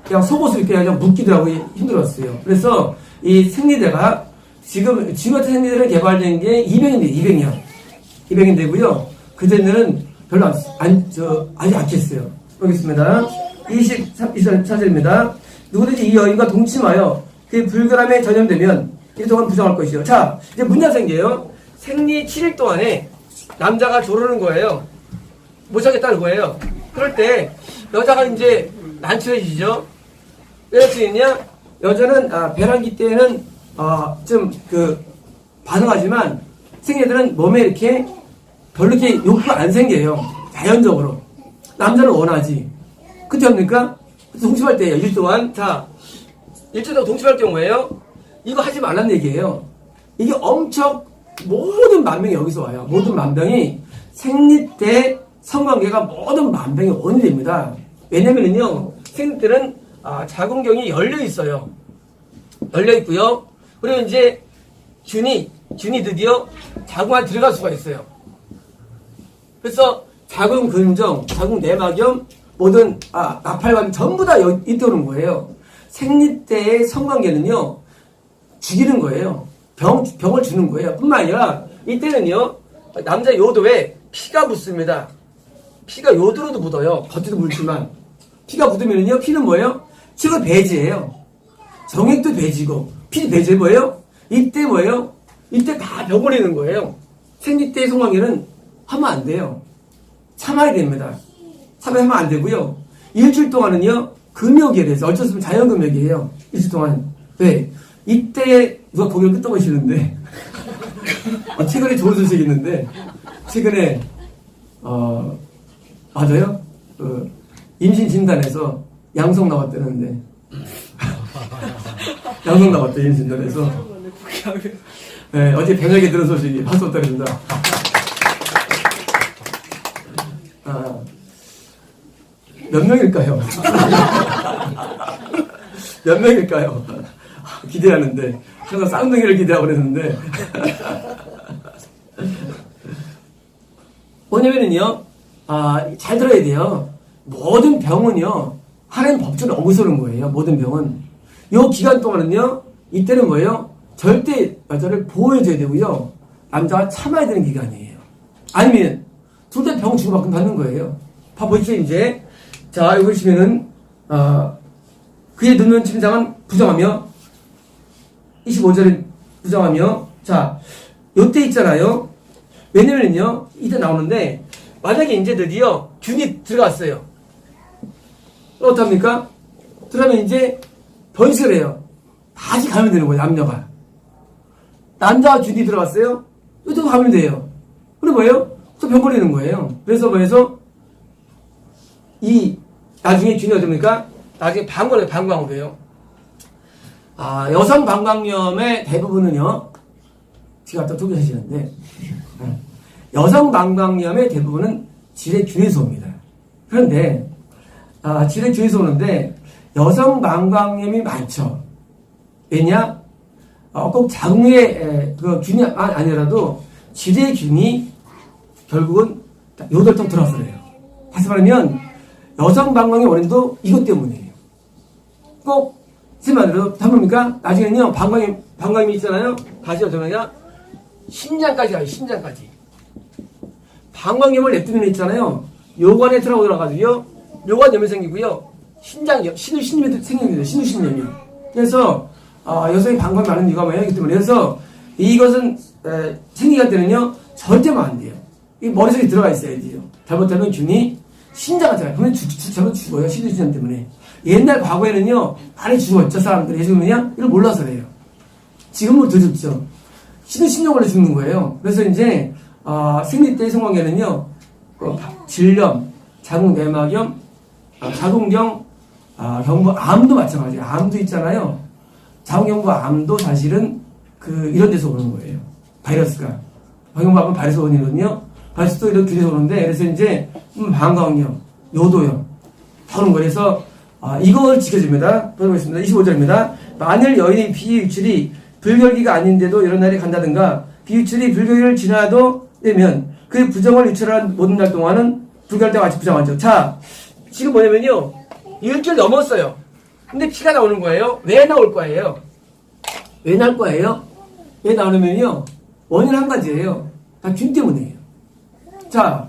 S1: 그냥 속옷을 이렇게 그냥 묶기도 하고 힘들었어요. 그래서 이 생리대가 지금 같은 생리대를 개발된 게 200년대고요. 그전에는 별로 아주 약했어요. 보겠습니다. 24절입니다. 누구든지 이 여인과 동침하여 그 불결함에 전염되면 이 동안 부정할 것이요. 자, 이제 문제가 생겨요. 생리 7일 동안에 남자가 조르는 거예요. 못 참겠다는 거예요. 그럴 때 여자가 이제 난처해지죠. 왜 난처해지냐? 여자는 배란기 때는 좀 반응하지만 생리들은 몸에 이렇게 별로 이렇게 욕구가 안 생겨요. 자연적으로. 남자는 원하지. 그때 합니까? 동침할 때예요. 일주일 동안. 자, 일주일 동안 동침할 경우에요. 이거 하지 말란 얘기예요. 이게 엄청 모든 만병이 여기서 와요. 모든 만병이 생리 때 성관계가 모든 만병의 원인이 됩니다. 왜냐면은요, 생리 때는 자궁경이 열려 있어요. 열려 있고요. 그리고 이제 균이 드디어 자궁 안에 들어갈 수가 있어요. 그래서 자궁 근정, 자궁 내막염, 모든 나팔관 전부 다 이때 오는 거예요. 생리 때의 성관계는요, 죽이는 거예요. 병을 주는 거예요. 뿐만 아니라 이때는요, 남자 요도에 피가 묻습니다. 피가 요도로도 묻어요. 겉에도 묻지만 피가 묻으면요, 피는 뭐예요? 지금 배지예요. 정액도 배지고 피도 배지 뭐예요? 이때 뭐예요? 이때 다 병 걸리는 거예요. 생리 때의 성관계는 하면 안 돼요. 참아야 됩니다. 참아야 안 되고요. 일주일 동안은요, 금욕에 대해서 어쩔 수 없으면 자연금욕이에요. 일주일 동안. 왜? 이때 누가 고개를 끄덕이시는데 최근에 좋은 소식이 있는데 최근에 맞아요? 임신 진단에서 양성 나왔다는데 양성 나갔대, 임신전에서. 네, 어제 병역에 들은 소식이 박수 떨어진다. 몇 명일까요? 몇 명일까요? 기대하는데. 제가 쌍둥이를 기대하고 그랬는데. 뭐냐면은요, 잘 들어야 돼요. 모든 병은요, 하나님 법칙을 어기서는 거예요. 모든 병은. 요 기간 동안은요, 이때는 뭐예요? 절대 여자를 보호해줘야 되고요. 남자가 참아야 되는 기간이에요. 아니면, 둘 다 병 주고받고 받는 거예요. 봐보십시오, 이제. 자, 여기 보시면은, 그의 눈은 침상은 부정하며, 25절에 부정하며, 자, 요때 있잖아요. 왜냐면요, 이때 나오는데, 만약에 이제 드디어 균이 들어갔어요. 어떡합니까? 그러면 이제 번식을 해요. 다시 가면 되는 거예요, 남녀가. 남자가 균이 들어갔어요? 또 가면 돼요. 그럼 뭐예요? 또 병 걸리는 거예요. 그래서 뭐해서, 나중에 균이 어떻습니까? 나중에 방광으로 해요. 여성 방광염의 대부분은요, 제가 또 소개하시는데, 여성 방광염의 대부분은 질의균에서 옵니다. 그런데, 질의균에서 오는데, 여성 방광염이 많죠. 왜냐? 꼭 자궁의 그 균이 아니라도 질의균이 결국은 8통 들어왔어요. 다시 말하면, 여성 방광의 원인도 이것 때문이에요. 꼭, 말로 담봅니까? 나중에는요, 방광염이 있잖아요? 다시 어쩌면 신장까지 가요, 신장까지. 방광염을 냅두는 애 있잖아요. 요관에 들어가가지고요, 요관염이 생기고요, 신우신염이 생깁니다. 신우신염이. 그래서, 여성이 방광이 많은 이유가 뭐예요? 이기 때문에. 그래서, 이것은, 생기가 때는요, 절대 하면 안 돼요. 이 머릿속에 들어가 있어야 돼요. 잘못하면 균이 신장을 잡아요. 그러면 잘못 죽어요. 신우신염 때문에. 옛날 과거에는요, 많이 죽었죠, 사람들이. 예전에는요, 이걸 몰라서 그래요. 지금은 더 죽죠. 신우신염으로 죽는 거예요. 그래서 이제, 생리 때 성관계는요, 질염, 자궁내막염, 자궁경, 경부, 암도 마찬가지예요. 암도 있잖아요. 자궁경부 암도 사실은 이런 데서 오는 거예요. 바이러스가. 자궁경부 암은 바이러스 원인이거든요. 바이러스도 이런 균에서 오는데, 그래서 이제, 방광염, 요도염, 다 오는 거예요. 그래서, 이걸 지켜줍니다. 보겠습니다. 25절입니다. 만일 여인의 비유출이 불결기가 아닌데도 여러 날이 간다든가, 비유출이 불결기를 지나도 되면, 그 부정을 유출한 모든 날 동안은 불결 때와 같이 부정하죠. 자, 지금 뭐냐면요, 일주일 넘었어요. 근데 피가 나오는 거예요. 왜 나올 거예요? 왜 나올 거예요? 왜 나오냐면요, 원인은 한 가지예요. 다 균 때문이에요. 자,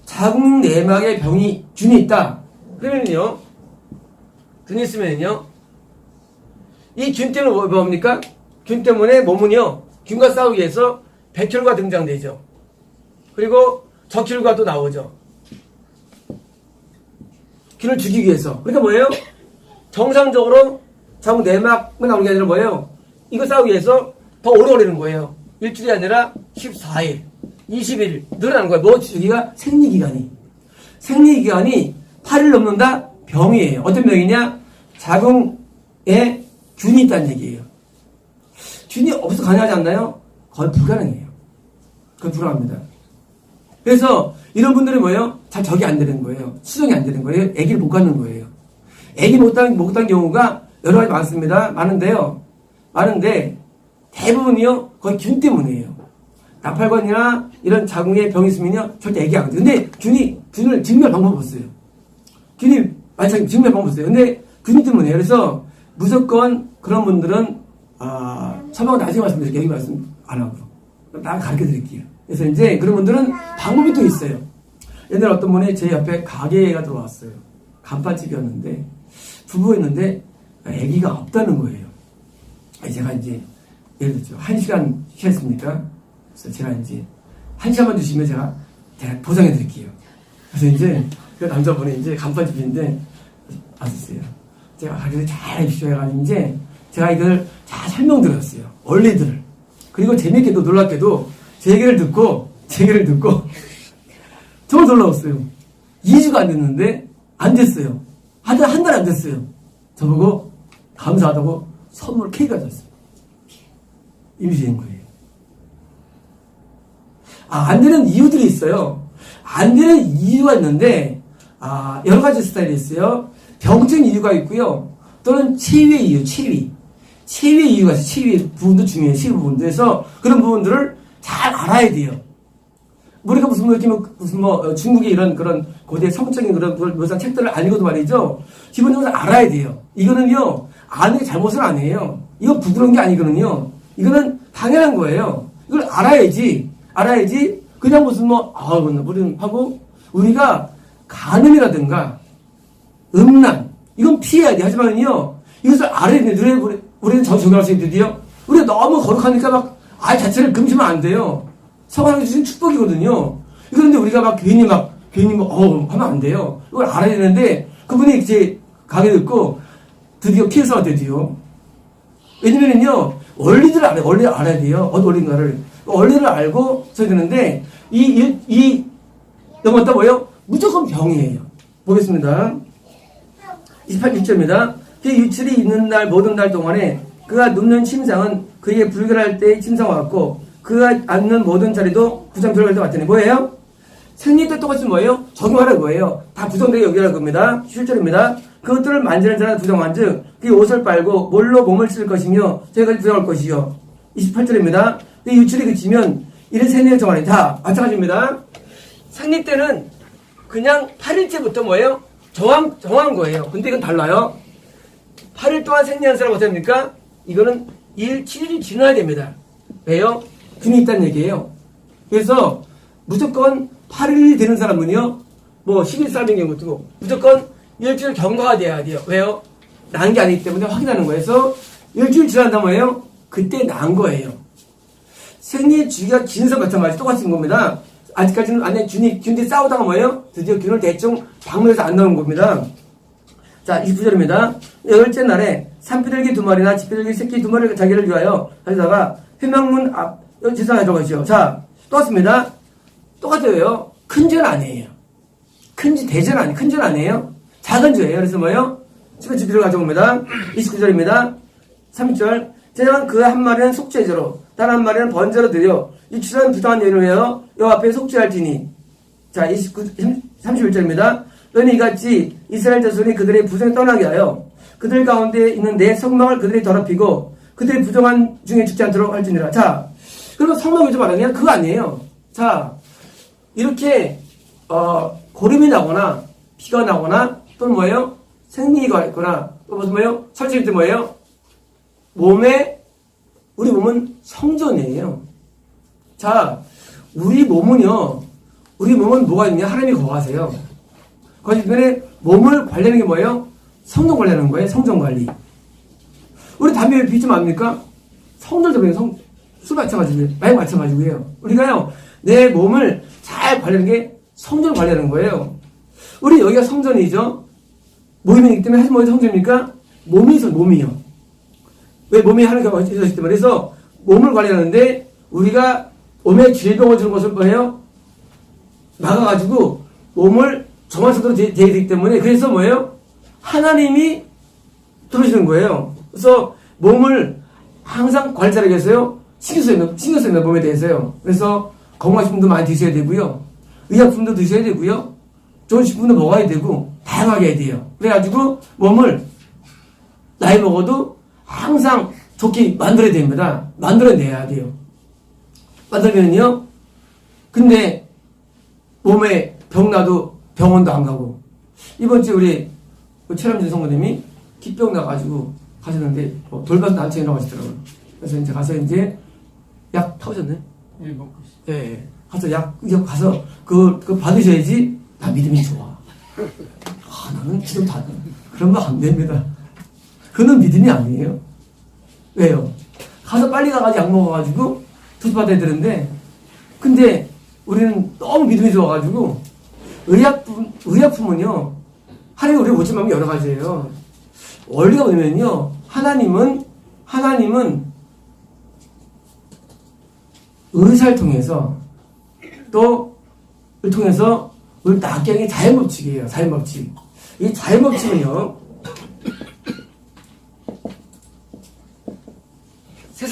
S1: 자궁 내막에 균이 있다. 그러면요, 균이 있으면요, 이 균 때문에 뭡니까? 균 때문에 몸은요, 균과 싸우기 위해서 백혈과 등장되죠. 그리고 적혈과도 나오죠. 균을 죽이기 위해서. 그러니까 뭐예요? 정상적으로 자궁 내막만 나오는 게 아니라 뭐예요? 이거 싸우기 위해서 더 오래 걸리는 거예요. 일주일이 아니라 14일, 20일 늘어나는 거예요. 뭐 주기가 생리기간이 8일 넘는다? 병이에요. 어떤 병이냐? 자궁에 균이 있다는 얘기예요. 균이 없어서 가능하지 않나요? 거의 불가능해요. 거의 불가능합니다. 그래서 이런 분들은 뭐예요? 잘 적이 안 되는 거예요. 수정이 안 되는 거예요. 아기를 못 갖는 거예요. 아기 못 갖는 경우가 여러 가지 많습니다. 많은데 대부분이요, 거의 균 때문이에요. 나팔관이나 이런 자궁에 병이 있으면요, 절대 아기 안 돼요. 근데 균을 증명할 방법 없어요. 균이 만약 증명할 방법 없어요. 근데 균 때문이에요. 그래서 무조건 그런 분들은 처방은 나중에 말씀드릴게요. 여기 말씀 안 하고 나 가르쳐 드릴게요. 그래서 이제 그런 분들은 방법이 또 있어요. 옛날에 어떤 분이 제 옆에 가게가 들어왔어요. 간판집이었는데 부부였는데 아기가 없다는 거예요. 제가 이제 예를 들죠. 1시간 쉬었습니까? 그래서 제가 이제 1시간만 주시면 제가 보상해 드릴게요. 그래서 이제 그 남자분이 이제 간판집인데 왔었어요. 제가 가게를 잘 해주셔 해가지고 이제 제가 이걸 잘 설명드렸어요. 원리들을. 그리고 재밌게도 놀랍게도 제 얘기를 듣고 정말 놀라웠어요. 2주가 안 됐는데 안 됐어요. 한 달 안 됐어요. 저보고 감사하다고 선물 케이크가 줬어요. 임시인 거예요. 안 되는 이유들이 있어요. 안 되는 이유가 있는데, 여러 가지 스타일이 있어요. 병적인 이유가 있고요. 또는 체위의 이유, 체위의 이유가 있어요. 체위 부분도 중요해요. 체위 부분도. 그래서 그런 부분들을 잘 알아야 돼요. 우리가 무슨 중국의 이런 그런 고대 성적인 그런 묘사한 책들을 알고도 말이죠. 기본적으로 알아야 돼요. 이거는요, 아는 게 잘못은 아니에요. 이거 부드러운 게 아니거든요. 이거는 당연한 거예요. 이걸 알아야지. 그냥 우리는 하고, 우리가 간음이라든가, 음란, 이건 피해야 돼. 하지만요, 이것을 알아야 돼. 우리는 정정할 수 있는데요. 우리가 너무 거룩하니까 아예 자체를 금지면 안 돼요. 성화를 주신 축복이거든요. 그런데 우리가 괜히 하면 안 돼요. 이걸 알아야 되는데, 그분이 이제 강의 듣고, 드디어 피해서가 되지요. 왜냐면요, 원리를 알아야 돼요. 어떤 원리인가를. 원리를 알고 써야 되는데, 넘었다 뭐예요? 무조건 병이에요. 보겠습니다. 28일절입니다. 그 유출이 있는 날, 모든 날 동안에 그가 눕는 침상은 그에게 불결할 때의 침상과 같고, 그가 앉는 모든 자리도 부정 들어갈 때 같더니 뭐예요? 생리 때 똑같이 뭐예요? 적용하라는 거예요. 다 부정되게 여기라는 겁니다. 7절입니다. 그것들을 만지는 자는 부정한 즉, 그 옷을 빨고 몰로 몸을 칠 것이며 저희가 부정할 것이요. 28절입니다. 그 유출이 그치면 이런 생리를 정하니 다 마찬가지입니다. 생리 때는 그냥 8일째부터 뭐예요? 정한 거예요. 근데 이건 달라요. 8일 동안 생리한 사람 어떻게 합니까? 이거는 7일이 지나야 됩니다. 왜요? 균이 있다는 얘기예요. 그래서 무조건 8일이 되는 사람은요, 10일 사람인 경우도 무조건 일주일 경과가 돼야 돼요. 왜요? 난 게 아니기 때문에 확인하는 거예요. 그래서 일주일 지난다 뭐예요? 그때 난 거예요. 생리 주기가 긴 사람 마찬가지 똑같은 겁니다. 아직까지는 안에 균들이 싸우다가 뭐예요? 드디어 균을 대충 박물해서 안 나오는 겁니다. 자, 29절입니다. 열째 날에 산비둘기 2마리나 집비둘기 새끼 2마리를 자기를 위하여 가져다가 회막문 앞 지상에 들어가시오. 자, 똑같습니다. 똑같아요. 큰 죄는 아니에요. 큰 죄 아니에요. 작은 죄예요. 그래서 뭐예요? 집비둘기를 가져옵니다. 29절입니다. 30절. 제자는 그 한 마리는 속죄제로, 다른 한 마리는 번제로 드려 유출한 부당한 여인을 위하여 여호와 앞에 속죄할지니. 자, 31절입니다. 너는 이같이 이스라엘 자손이 그들의 부정에 떠나게 하여 그들 가운데 있는 내 성막을 그들이 더럽히고 그들의 부정한 중에 죽지 않도록 할지니라. 자, 그러면 성막이 좀 말하냐? 그거 아니에요. 자, 이렇게 고름이 나거나 피가 나거나 또는 뭐예요? 생리가 있거나 또 무슨 뭐예요? 설치일 때 뭐예요? 우리 몸은 성전이에요. 자, 우리 몸은 뭐가 있냐? 하나님이 거하세요. 그렇기 때문에 몸을 관리하는 게 뭐예요? 성전 관리하는 거예요. 성전 관리. 우리 담배 피지 맙니까? 성전적인 술 마찬가지고요. 마약 마찬가지고요. 우리가요, 내 몸을 잘 관리하는 게 성전을 관리하는 거예요. 우리 여기가 성전이죠. 모임이기 때문에 사실 뭐가 성전입니까? 몸이요. 왜 몸이 하는 경우가 있었기 때문에. 그래서 몸을 관리하는데 우리가 몸에 질병을 주는 것을 뭐예요? 막아가지고 몸을 정화선으로 되게 되기 때문에. 그래서 뭐예요? 하나님이 들어주는 거예요. 그래서 몸을 항상 관리 잘하기 위해서요, 신경 써요, 몸에 대해서요. 그래서 건강식품도 많이 드셔야 되고요, 의약품도 드셔야 되고요, 좋은 식품도 먹어야 되고, 다양하게 해야 돼요. 그래가지고 몸을 나이 먹어도 항상 좋게 만들어야 됩니다. 만들어내야 돼요. 만들면요, 근데 몸에 병 나도 병원도 안 가고. 이번 주에 우리 최남진 성모님이 기병 나가지고 가셨는데 돌봐서 난청이라고 하시더라고요. 그래서 이제 가서 이제 약 타오셨네.
S2: 예, 먹고 있어요.
S1: 예. 가서 약 가서 그 받으셔야지. 나 믿음이 좋아. 나는 기도 다 그런 거 안 됩니다. 그는 믿음이 아니에요. 왜요? 가서 빨리 가가지고 약 먹어가지고 투수 받아야 되는데, 근데 우리는 너무 믿음이 좋아가지고 의약품은요, 하나님 우리가 못 참는 게 여러 가지예요. 원리가 뭐냐면요, 하나님은 의사를 통해서 를 통해서 우리 낫게 하는 게 자연법칙이에요. 자연법칙. 이 자연법칙은요,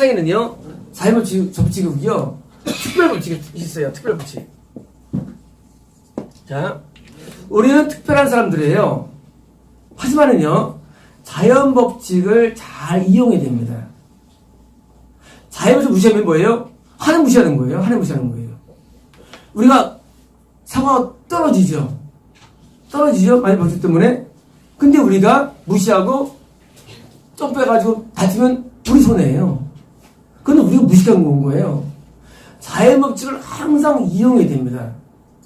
S1: 세상에는요, 자연법칙이고요, 특별법칙이 있어요. 특별법칙. 자, 우리는 특별한 사람들이에요. 하지만은요, 자연법칙을 잘 이용해야 됩니다. 자연법칙 무시하면 뭐예요? 하늘 무시하는 거예요. 하늘 무시하는 거예요. 우리가 사과가 떨어지죠. 많이 법칙 때문에. 근데 우리가 무시하고 좀 빼가지고 다치면 우리 손해예요. 근데 우리가 무식한 건 거예요. 자연법칙을 항상 이용해야 됩니다.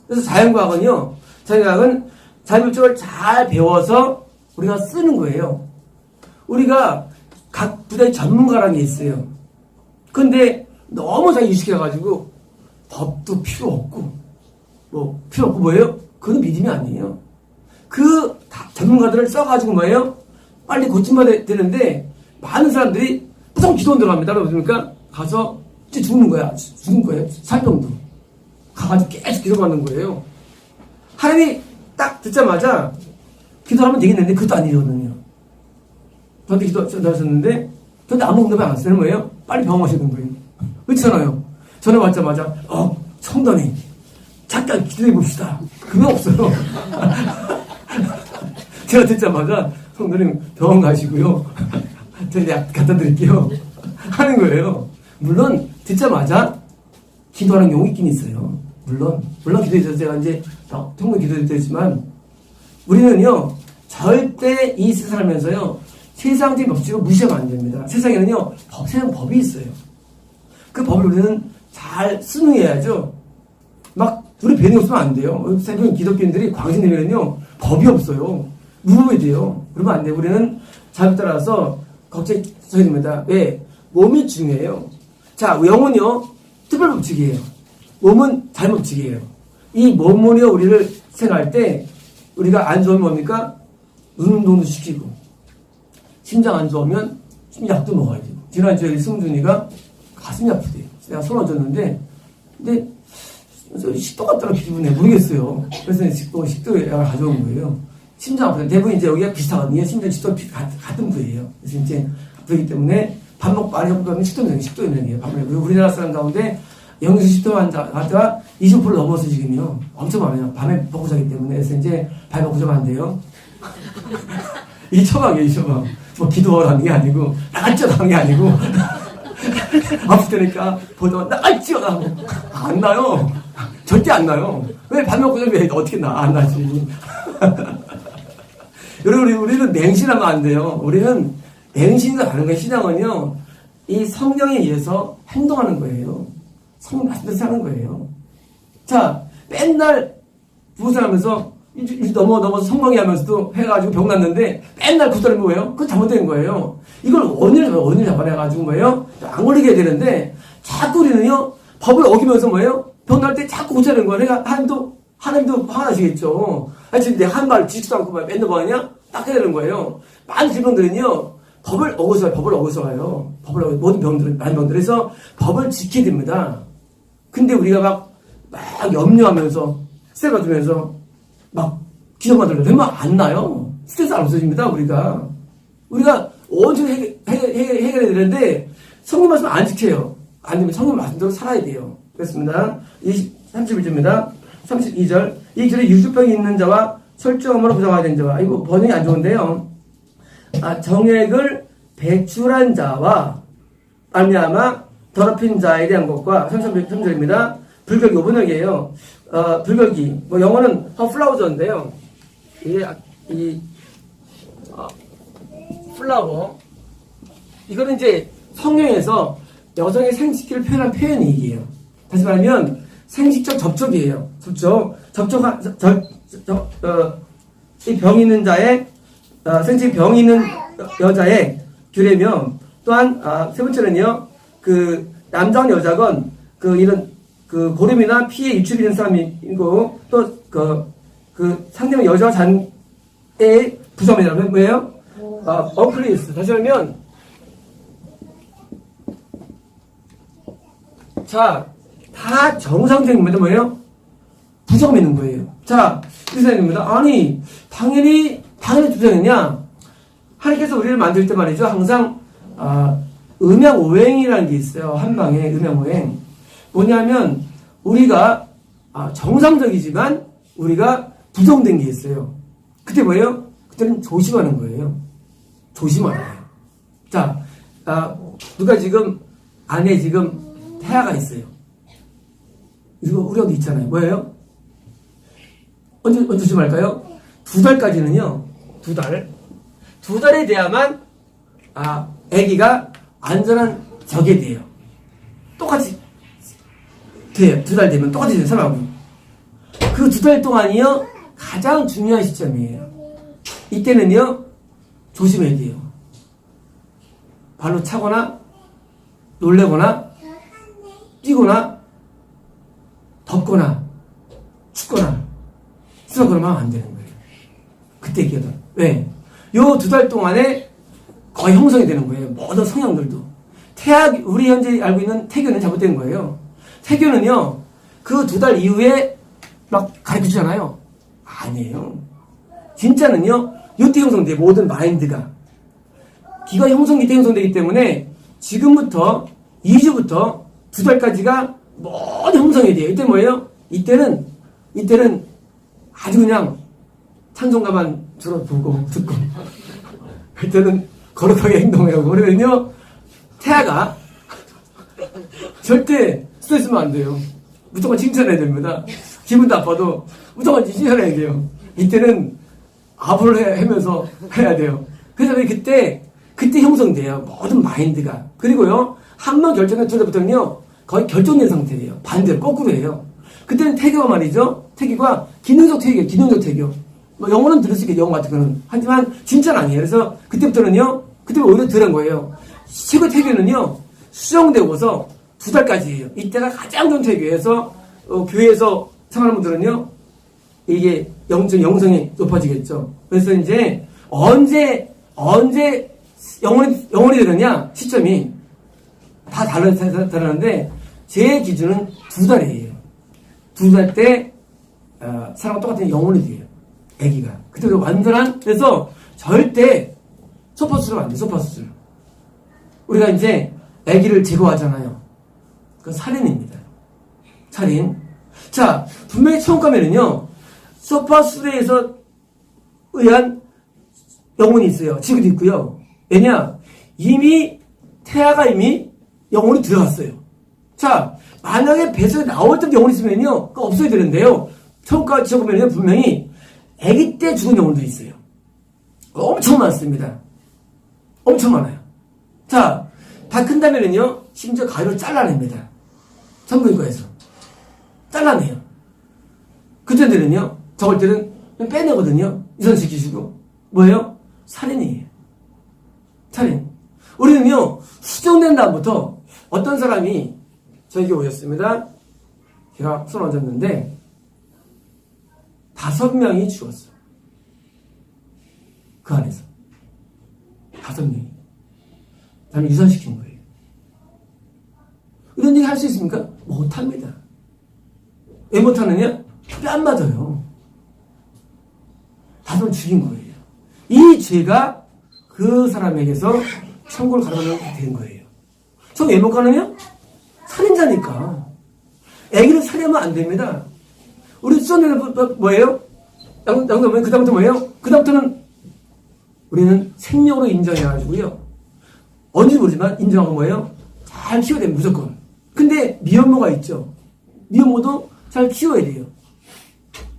S1: 그래서 자연과학은 자연법칙을 잘 배워서 우리가 쓰는 거예요. 우리가 각 분야의 전문가라는 게 있어요. 근데 너무 잘 유식해가지고 법도 필요 없고 뭐예요? 그건 믿음이 아니에요. 그 전문가들을 써가지고 뭐예요? 빨리 고침받아야 되는데 많은 사람들이 무조건 기도원 들어갑니다. 그러니까 가서 진짜 죽는 거예요. 살병도 가가지고 계속 기도받는 거예요. 하나님이 딱 듣자마자 기도하면 되겠는데 그것도 아니거든요. 저한테 기도하셨는데 저한테 아무 응답이 안 왔어요. 뭐예요? 빨리 병원 가셔야 되는 거예요. 그렇잖아요. 전화 받자마자 성도님 잠깐 기도해 봅시다. 그거 없어요. 제가 듣자마자 성도님 병원 가시고요. 제가 약 갖다 드릴게요. 하는 거예요. 물론 듣자마자 기도하는 경우 있긴 있어요. 물론 기도해서 제가 이제 통로 기도했지만 우리는요 절대 이 세상을 살면서요 세상적인 법칙을 무시하면 안 됩니다. 세상에는요 세상 법이 있어요. 그 법을 우리는 잘 순응해야죠. 막 우리 배는 없으면 안 돼요. 세상 기독교인들이 광신 내면은요 법이 없어요. 무법이 돼요. 그러면 안 돼요. 우리는 잘 따라서 걱정해야 됩니다. 왜? 몸이 중요해요. 자, 영은요 특별 법칙이에요. 몸은 자연 법칙이에요. 이 몸으로 우리를 생각할 때 우리가 안 좋으면 뭡니까? 운동도 시키고 심장 안 좋으면 약도 먹어야 돼요. 지난주에 승준이가 가슴이 아프대요. 내가 손 얹었는데 근데 식도 같더라 기분에 모르겠어요. 그래서 식도 약을 가져온 거예요. 심장 아프다. 대부분 이제 여기가 비슷하거든요. 심장 식도 같은 부위예요. 그래서 이제 그렇기 때문에 밥 먹고 많이 먹으면 식도염이에요. 우리나라 사람 가운데 영양소 식도 환자가 20% 넘어서 지금요. 엄청 많아요. 밤에 먹고 자기 때문에. 그래서 이제 밤에 먹고 자면 안 돼요. 이 처방이에요. 뭐 기도하는 게 아니고 나갔죠 하는 게 아니고 아플 때니까 보다가 나갔죠 하고 안 나요. 절대 안 나요. 왜 밤에 먹고 자면 어떻게 안 나지. 여러분 우리는 맹신하면 안 돼요. 우리는 맹신이가 다른 거예요. 신앙은요 이 성령에 의해서 행동하는 거예요. 성령 말씀대로 사는 거예요. 자, 맨날 부부생하면서 넘어서 성령이 하면서도 해가지고 병 났는데 맨날 구설하면 뭐예요? 그건 잘못된 거예요. 이걸 원인을 잡아내가지고 뭐예요? 안 걸리게 해야 되는데 자꾸 우리는요 법을 어기면서 뭐예요? 병 날 때 자꾸 고쳐야 되는 거예요. 그러니까 하나님도 화가 나시겠죠. 아니 지금 내가 한 말 지지도 않고 맨날 뭐 하냐? 딱 해야 되는 거예요. 많은 질병들은요 법을 어겨서 와요. 모든 병들은, 많은 병들에서 법을 지켜야 됩니다. 근데 우리가 막 염려하면서, 스트레스 받으면서, 막 기도받으려고 되면 안 나요. 스트레스 안 없어집니다, 우리가. 우리가 온전히 해결해야 되는데, 성경 말씀 안 지켜요. 안 되면 성경 말씀대로 살아야 돼요. 그렇습니다. 31절입니다. 32절. 이 길에 유수병이 있는 자와 설정함으로 부정하게 된 자와, 이거 번역이 안 좋은데요. 정액을 배출한 자와 말미암아 더럽힌 자에 대한 것과 33절입니다. 불격이 5번역이에요. 불격이 영어는 플라우저인데요. 이게 플라워 이거는 이제 성경에서 여성의 생식기를 표현한 표현이 이게요. 다시 말하면 생식적 접촉이에요. 이 병 있는 자의 생식 병이 있는 여자의 규례며 또한 세 번째는요 그 남자건 여자건 이런 고름이나 피에 유출이 있는 사람이고 또 그 상대방 여자와 잔의 부정이라면 뭐예요? 어플리스 다시 말하면 자 다 정상적인 겁니다. 뭐예요? 부정이 있는 거예요. 자 의사님입니다. 아니 당연히 부정이냐? 하나님께서 우리를 만들 때 말이죠. 항상 음양오행이라는 게 있어요. 한방에 음양오행. 뭐냐면 우리가 정상적이지만 우리가 부정된 게 있어요. 그때 뭐예요? 그때는 조심하는 거예요. 조심하는 거예요. 자, 누가 지금 안에 지금 태아가 있어요. 이거 우리 어디 있잖아요. 뭐예요? 언제 조심할까요? 2달까지는요. 2달. 2달에 돼야만 아기가 안전한 적이 돼요. 똑같이 돼요. 2달 되면 똑같이 돼요. 사람하고. 그 2달 동안이요. 가장 중요한 시점이에요. 이때는요. 조심해야 돼요. 발로 차거나 놀래거나 뛰거나 덥거나 춥거나 쓰러거나 하면 안 되는 거예요. 그때 얘기하던. 왜? 요 2달 동안에 거의 형성이 되는 거예요. 모든 성향들도. 우리 현재 알고 있는 태교는 잘못된 거예요. 태교는요, 그 2달 이후에 막 가르쳐 주잖아요. 아니에요. 진짜는요, 요때 형성돼요. 모든 마인드가. 기가 형성기 때 형성되기 때문에 지금부터 2주부터 2달까지가 모든 형성이 돼요. 이때 뭐예요? 이때는 아주 그냥 찬송가만 주로 보고 듣고 그때는 거룩하게 행동하고 그러면요 태아가 절대 스트레스면 안 돼요. 무조건 칭찬해야 됩니다. 기분 나빠도 무조건 칭찬해야 돼요. 이때는 아부를 하면서 해야 돼요. 그래서 그때 형성돼요. 모든 마인드가. 그리고요 한 번 결정한 때부터는요 거의 결정된 상태예요. 반대로 거꾸로 해요. 그때는 태교가 말이죠. 태교가 기능적 태교예요. 기능적 태교. 뭐 영어는 들을 수 있겠죠. 영어 같은 거는. 하지만 진짜는 아니에요. 그래서 그때부터는 오히려 덜한 거예요. 최고 태교는요. 수정되고서 2달까지예요. 이때가 가장 좋은 태교에서 교회에서 생활하는 분들은요. 이게 영성이 높아지겠죠. 그래서 이제 언제 영혼이 되느냐 시점이 다 다르는데 제 기준은 2달이에요. 2달 때 사람과 똑같은 영혼이 돼요. 아기가. 그때 완전한 그래서 절대 소파수술 안 돼. 소파수술. 우리가 이제 아기를 제거하잖아요. 그건 살인입니다. 살인. 자, 분명히 처음 가면은요. 소파수술에서 의한 영혼이 있어요. 지금도 있고요. 왜냐? 태아가 이미 영혼이 들어갔어요. 자, 만약에 뱃속에 나올 때 영혼이 있으면요. 그거 없어야 되는데요. 처음까지 적으면요. 분명히 아기 때 죽은 영혼도 있어요. 엄청 많습니다. 엄청 많아요. 자, 다 큰다면은요. 심지어 가위로 잘라냅니다. 산부인과에서. 잘라내요. 그때는요. 저걸 때는 그냥 빼내거든요. 유산시키시고. 뭐예요? 살인이에요. 살인. 우리는요. 수정된 다음부터 어떤 사람이 저에게 오셨습니다. 제가 손 얹었는데 5명이 죽었어요. 그 안에서. 5명이. 다음에 유산시킨 거예요. 이런 얘기 할 수 있습니까? 못합니다. 왜 못하느냐? 뺨 맞아요. 5명 죽인 거예요. 이 죄가 그 사람에게서 천국을 가라는 된 거예요. 저 왜 못 가느냐? 살인자니까. 애기를 살해하면 안 됩니다. 우리 수원에는 뭐예요? 양도면 그다음부터 뭐예요? 그다음부터는 우리는 생명으로 인정해가지고요. 언제 모르지만 인정하고 뭐예요? 잘 키워야 돼요. 무조건. 근데 미혼모가 있죠. 미혼모도 잘 키워야 돼요.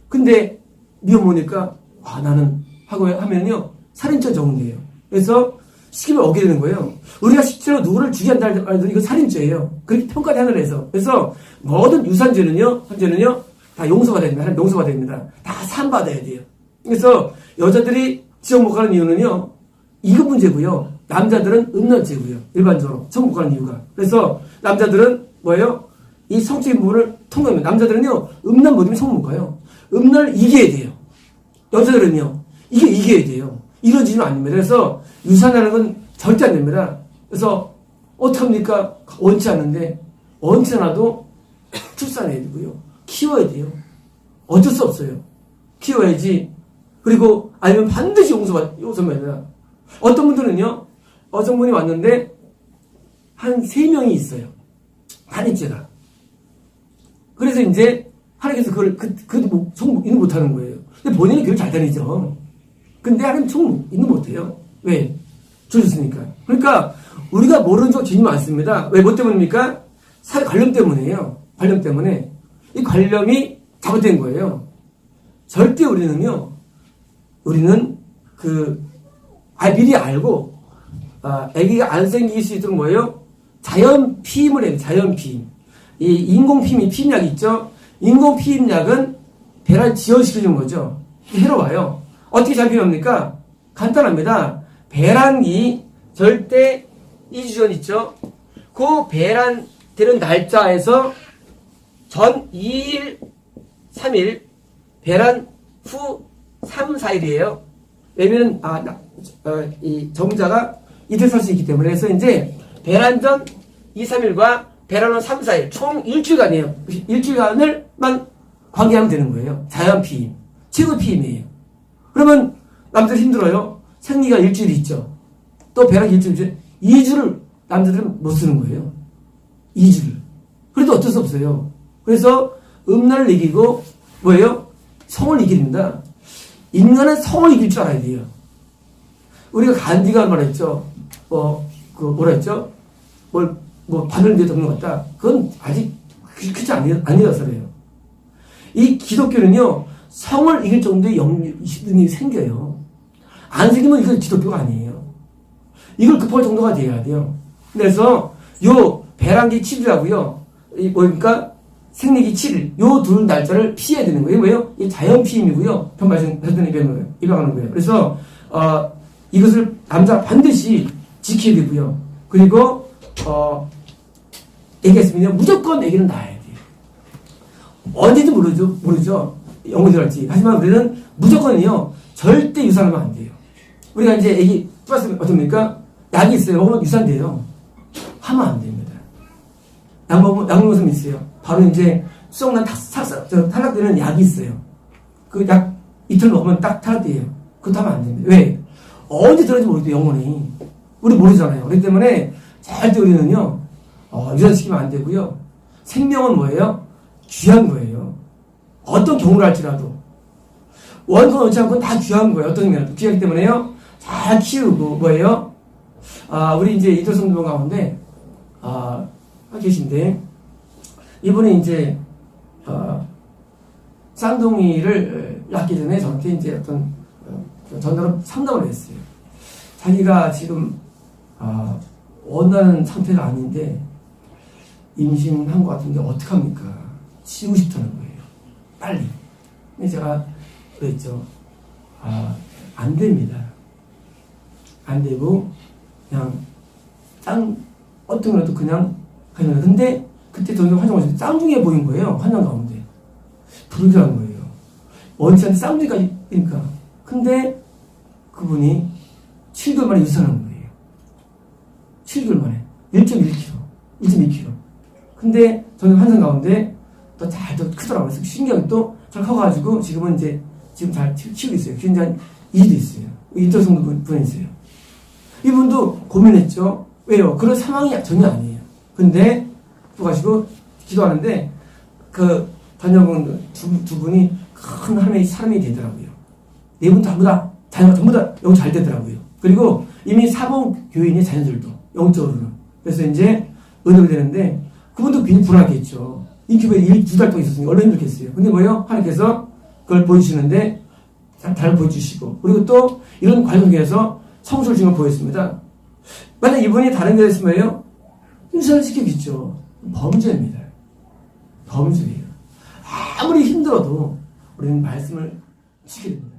S1: 근데 미혼모니까 나는 하고 하면요. 살인죄 적용돼요. 그래서 시기를 어기게 되는 거예요. 우리가 실제로 누구를 죽인다 하더라도 이거 살인죄예요. 그렇게 평가를 하늘에서. 그래서 모든 유산죄는요. 현재는요. 다 용서가 됩니다. 하나님 용서가 됩니다. 다 사함받아야 돼요. 그래서 여자들이 지옥 못 가는 이유는요. 이급 문제고요. 남자들은 음란죄고요. 일반적으로 천국 가는 이유가. 그래서 남자들은 뭐예요? 이 성적인 부분을 통과합니다. 남자들은요. 음란 못 이기면 성국 못 가요. 음란을 이겨야 돼요. 여자들은요. 이겨야 돼요. 이런 짓은 아닙니다. 그래서 유산하는 건 절대 안 됩니다. 그래서 어떡합니까? 원치 않는데 원치 않아도 출산해야 되고요. 키워야 돼요. 어쩔 수 없어요. 키워야지. 그리고 아니면 반드시 용서받아야 돼요. 어떤 분들은요. 어성분이 왔는데 한 3명이 있어요. 단입제가. 그래서 이제 하나님께서 그것도 인도 못하는 거예요. 근데 본인은 교회 잘 다니죠. 근데 하나님 인도 못해요. 왜? 주셨으니까. 그러니까 우리가 모르는 적 진이 많습니다. 왜? 뭐 때문입니까? 사회 관념 때문이에요. 관념 때문에. 이 관념이 잘못된 거예요. 절대 우리는 미리 알고, 아기가 안 생길 수 있도록 뭐예요? 자연 피임을 해요. 자연 피임. 이 인공 피임약이 있죠? 인공 피임약은 배란 지연시켜주는 거죠. 해로워요. 어떻게 잘 피임합니까? 간단합니다. 배란기 절대 2주 전 있죠? 그 배란 되는 날짜에서 전 2일, 3일, 배란 후 3, 4일이에요. 왜냐면, 이 정자가 이틀 살 수 있기 때문에. 그래서 이제 배란 전 2, 3일과 배란 후 3, 4일, 총 일주일간이에요. 일주일간을만 관계하면 되는 거예요. 자연 피임. 최고 피임이에요. 그러면 남자들 힘들어요. 생리가 일주일 있죠. 또 배란 일주일, 2주를 남자들은 못 쓰는 거예요. 2주를. 그래도 어쩔 수 없어요. 그래서 음란을 이기고 뭐예요? 성을 이깁니다. 인간은 성을 이길 줄 알아야 돼요. 우리가 간디가 말했죠. 뭐라 했죠? 바늘 데 덮는 것 같다. 그건 아직 크지 아니어서 그래요. 이 기독교는요, 성을 이길 정도의 능력이 생겨요. 안 생기면 이건 기독교가 아니에요. 이걸 급할 정도가 돼야 돼요. 그래서 배란기 7일하고요. 뭐니까 생리기 7일. 요 둘 날짜를 피해야 되는 거예요. 왜요? 이 자연 피임이고요. 편말씀했더니 입양하는 거예요. 그래서, 이것을 남자 반드시 지켜야 되고요. 그리고, 얘기했습니다. 무조건 애기는 낳아야 돼요. 언제든 모르죠. 영혼이 들었지. 하지만 우리는 무조건이요. 절대 유산하면 안 돼요. 우리가 이제 애기 뿌렸으면 어떻습니까? 약이 있어요. 먹으면 유산돼요. 하면 안 됩니다. 약 먹는 것은 있어요. 바로 이제 수정란 탈락되는 약이 있어요. 그 약 이틀 먹으면 딱 탈락돼요. 그것도 하면 안 됩니다. 왜? 언제 들어갈지 모르겠어요, 영혼이. 우리 모르잖아요. 그렇기 때문에 절대 우리는요, 유산시키면 안 되고요. 생명은 뭐예요? 귀한 거예요. 어떤 경우를 할지라도. 원건 원치 않고는 다 귀한 거예요. 어떤 의미는 귀하기 때문에요. 잘 키우고, 뭐예요? 우리 이제 이들 성도 가운데, 계신데, 이분이 이제, 쌍둥이를 낳기 전에 저한테 이제 전화로 상담을 했어요. 자기가 지금, 원하는 상태가 아닌데, 임신한 것 같은데, 어떡합니까? 치우고 싶다는 거예요. 빨리. 근데 제가 그랬죠. 안 됩니다. 안 되고, 그냥, 어떤 거라도 그냥, 근데, 그때 저는 환장 오셨는데, 쌍둥이가 보인 거예요. 환장 가운데. 불길한 거예요. 원치 않는데 쌍둥이가 있으니까. 근데, 그분이 7개월 만에 유산한 거예요. 7개월 만에. 1.2kg. 근데, 저는 환장 가운데, 또 크더라고요. 그래서 신기하게 또 잘 커가지고, 지금 잘 키우고 있어요. 키운 지 한 2주도 있어요. 인터성도 분이 있어요. 이분도 고민했죠. 왜요? 그런 상황이 전혀 아니에요. 근데, 또 가시고, 기도하는데, 자녀분 두 분이 큰 하나님의 사람이 되더라고요. 네 분도 전부 다 영 잘 되더라고요. 그리고 이미 사복 교인의 자녀들도, 영적으로는. 그래서 이제, 은혜가 되는데, 그분도 불안하겠죠. 인큐베이터 2달 동안 있었으니 얼마나 힘들겠어요. 근데 뭐예요? 하나님께서 그걸 보여주시는데, 잘 보여주시고, 그리고 또, 이런 과정에서 성소를 지금 보였습니다. 만약 이분이 다른 데서 했으면요, 인사를 시키겠죠. 범죄입니다. 범죄예요. 아무리 힘들어도 우리는 말씀을 지켜야 됩니다.